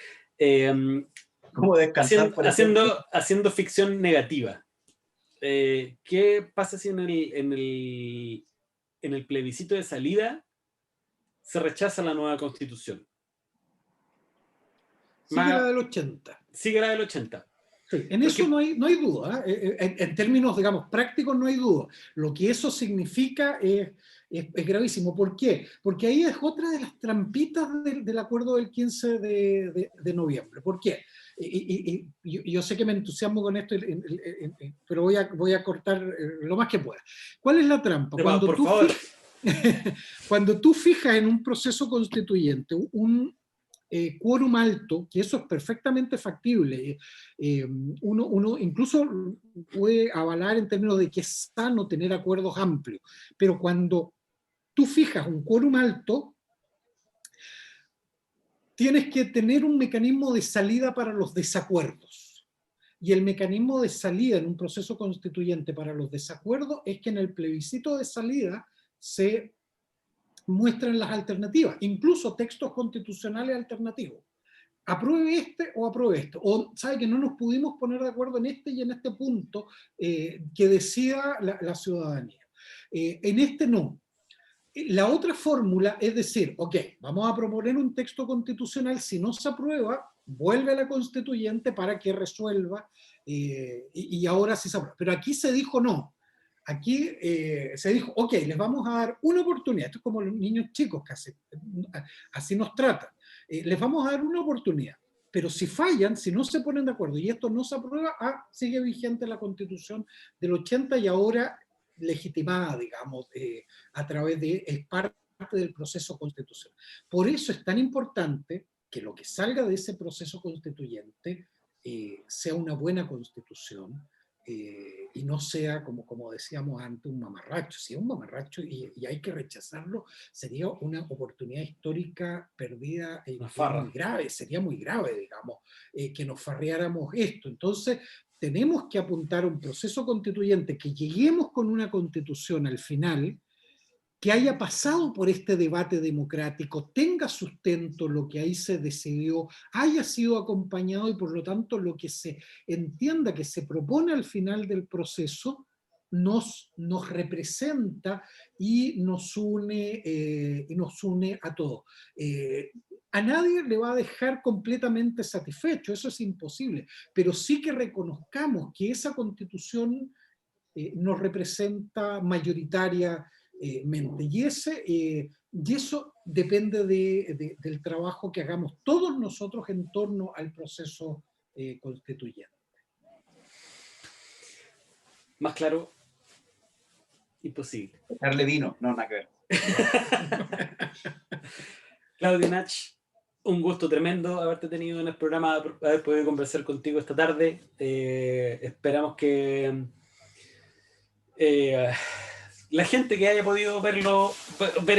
¿Cómo descansar? Haciendo ficción negativa. ¿Qué pasa si en el plebiscito de salida se rechaza la nueva constitución? Sigue la del 80. Sigue la del 80. Sí, en eso no hay duda. En términos, digamos, prácticos no hay duda. Lo que eso significa es gravísimo. ¿Por qué? Porque ahí es otra de las trampitas del acuerdo del 15 de noviembre. ¿Por qué? Y yo sé que me entusiasmo con esto, pero voy a cortar lo más que pueda. ¿Cuál es la trampa? Cuando tú fijas en un proceso constituyente un quórum alto, que eso es perfectamente factible, uno incluso puede avalar en términos de que es sano tener acuerdos amplios, pero cuando tú fijas un quórum alto, tienes que tener un mecanismo de salida para los desacuerdos. Y el mecanismo de salida en un proceso constituyente para los desacuerdos es que en el plebiscito de salida se muestran las alternativas, incluso textos constitucionales alternativos. Apruebe este o apruebe esto. O sabe que no nos pudimos poner de acuerdo en este y en este punto que decida la ciudadanía. En este no. La otra fórmula es decir, ok, vamos a proponer un texto constitucional, si no se aprueba, vuelve a la constituyente para que resuelva y ahora sí se aprueba. Pero aquí se dijo no. Aquí se dijo, ok, les vamos a dar una oportunidad. Esto es como los niños chicos que así nos tratan. Les vamos a dar una oportunidad. Pero si fallan, si no se ponen de acuerdo y esto no se aprueba, sigue vigente la Constitución del 80 y ahora legitimada, digamos, a través es parte del proceso constitucional. Por eso es tan importante que lo que salga de ese proceso constituyente sea una buena constitución, y no sea, como decíamos antes, un mamarracho. Si es un mamarracho y hay que rechazarlo, sería una oportunidad histórica perdida muy grave, sería muy grave, digamos, que nos farreáramos esto. Entonces, tenemos que apuntar a un proceso constituyente, que lleguemos con una constitución al final, que haya pasado por este debate democrático, tenga sustento lo que ahí se decidió, haya sido acompañado y por lo tanto lo que se entienda que se propone al final del proceso nos representa y nos une a todos. A nadie le va a dejar completamente satisfecho, eso es imposible, pero sí que reconozcamos que esa Constitución nos representa mayoritariamente. Y eso depende del trabajo que hagamos todos nosotros en torno al proceso constituyente. Más claro, imposible. Darle vino, no, nada que ver. Claudio Nach, un gusto tremendo haberte tenido en el programa, haber podido conversar contigo esta tarde. Esperamos que la gente que haya podido ver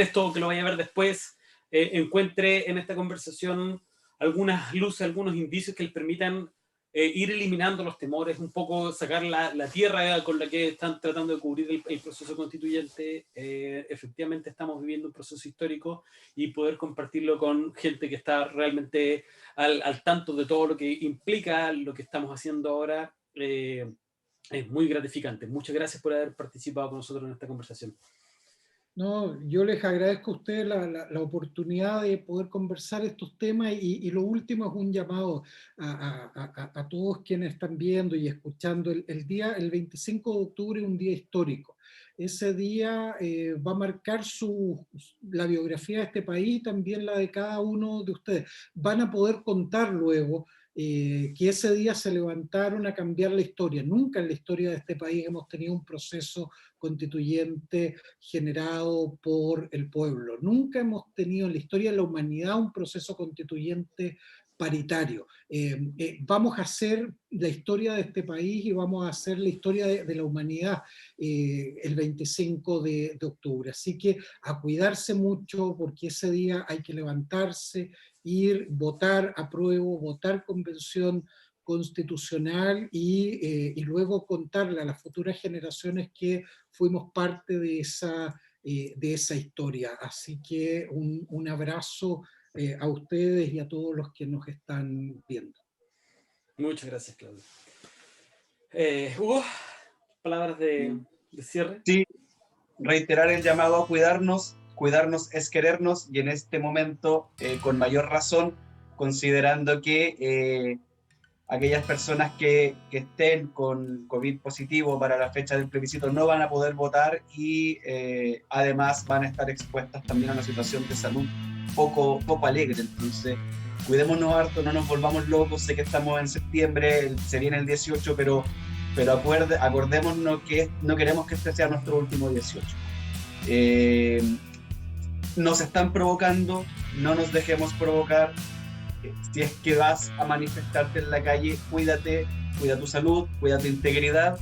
esto, que lo vaya a ver después, encuentre en esta conversación algunas luces, algunos indicios que les permitan ir eliminando los temores, un poco sacar la tierra con la que están tratando de cubrir el proceso constituyente. Efectivamente estamos viviendo un proceso histórico y poder compartirlo con gente que está realmente al tanto de todo lo que implica lo que estamos haciendo ahora. Es muy gratificante. Muchas gracias por haber participado con nosotros en esta conversación. No, yo les agradezco a ustedes la oportunidad de poder conversar estos temas y lo último es un llamado a todos quienes están viendo y escuchando. El 25 de octubre es un día histórico. Ese día va a marcar la biografía de este país y también la de cada uno de ustedes. Van a poder contar luego que ese día se levantaron a cambiar la historia. Nunca en la historia de este país hemos tenido un proceso constituyente generado por el pueblo. Nunca hemos tenido en la historia de la humanidad un proceso constituyente paritario. Vamos a hacer la historia de este país y vamos a hacer la historia de la humanidad el 25 de octubre. Así que a cuidarse mucho porque ese día hay que levantarse, ir, votar apruebo, votar convención constitucional y luego contarle a las futuras generaciones que fuimos parte de esa historia. Así que un abrazo a ustedes y a todos los que nos están viendo. Muchas gracias, Claudio. Hugo, palabras de cierre. Sí, reiterar el llamado a cuidarnos. Cuidarnos es querernos y en este momento, con mayor razón, considerando que aquellas personas que estén con COVID positivo para la fecha del plebiscito no van a poder votar y además van a estar expuestas también a una situación de salud poco alegre. Entonces, cuidémonos harto, no nos volvamos locos. Sé que estamos en septiembre, se viene el 18, pero acordémonos que no queremos que este sea nuestro último 18. Nos están provocando, no nos dejemos provocar. Si es que vas a manifestarte en la calle, cuídate, cuida tu salud, cuida tu integridad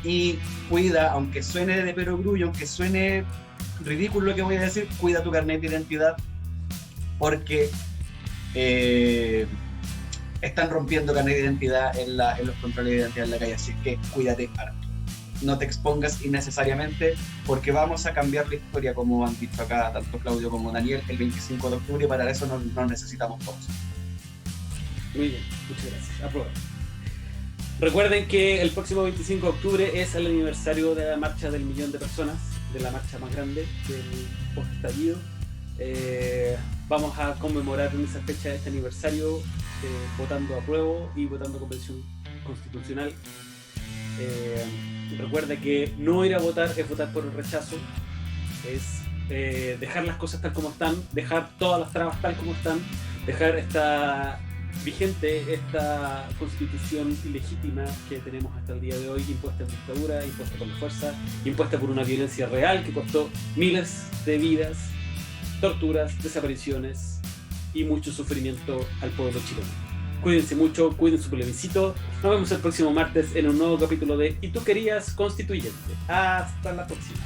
y cuida, aunque suene de perogrullo, aunque suene ridículo lo que voy a decir, cuida tu carnet de identidad porque están rompiendo carnet de identidad en los controles de identidad en la calle, así que cuídate harto. No te expongas innecesariamente porque vamos a cambiar la historia, como han dicho acá tanto Claudio como Daniel, el 25 de octubre y para eso nos necesitamos todos. Muy bien, muchas gracias. Aprobado. Recuerden que el próximo 25 de octubre es el aniversario de la marcha del 1.000.000 de personas, de la marcha más grande del post-estallido. Vamos a conmemorar en esa fecha este aniversario votando apruebo y votando convención constitucional. Recuerda que no ir a votar es votar por el rechazo, es dejar las cosas tal como están, dejar todas las trabas tal como están, dejar vigente esta constitución ilegítima que tenemos hasta el día de hoy, impuesta en dictadura, impuesta con la fuerza, impuesta por una violencia real que costó miles de vidas, torturas, desapariciones y mucho sufrimiento al pueblo chileno. Cuídense mucho, cuiden su plebiscito. Nos vemos el próximo martes en un nuevo capítulo de ¿Y tú querías constituyente? Hasta la próxima.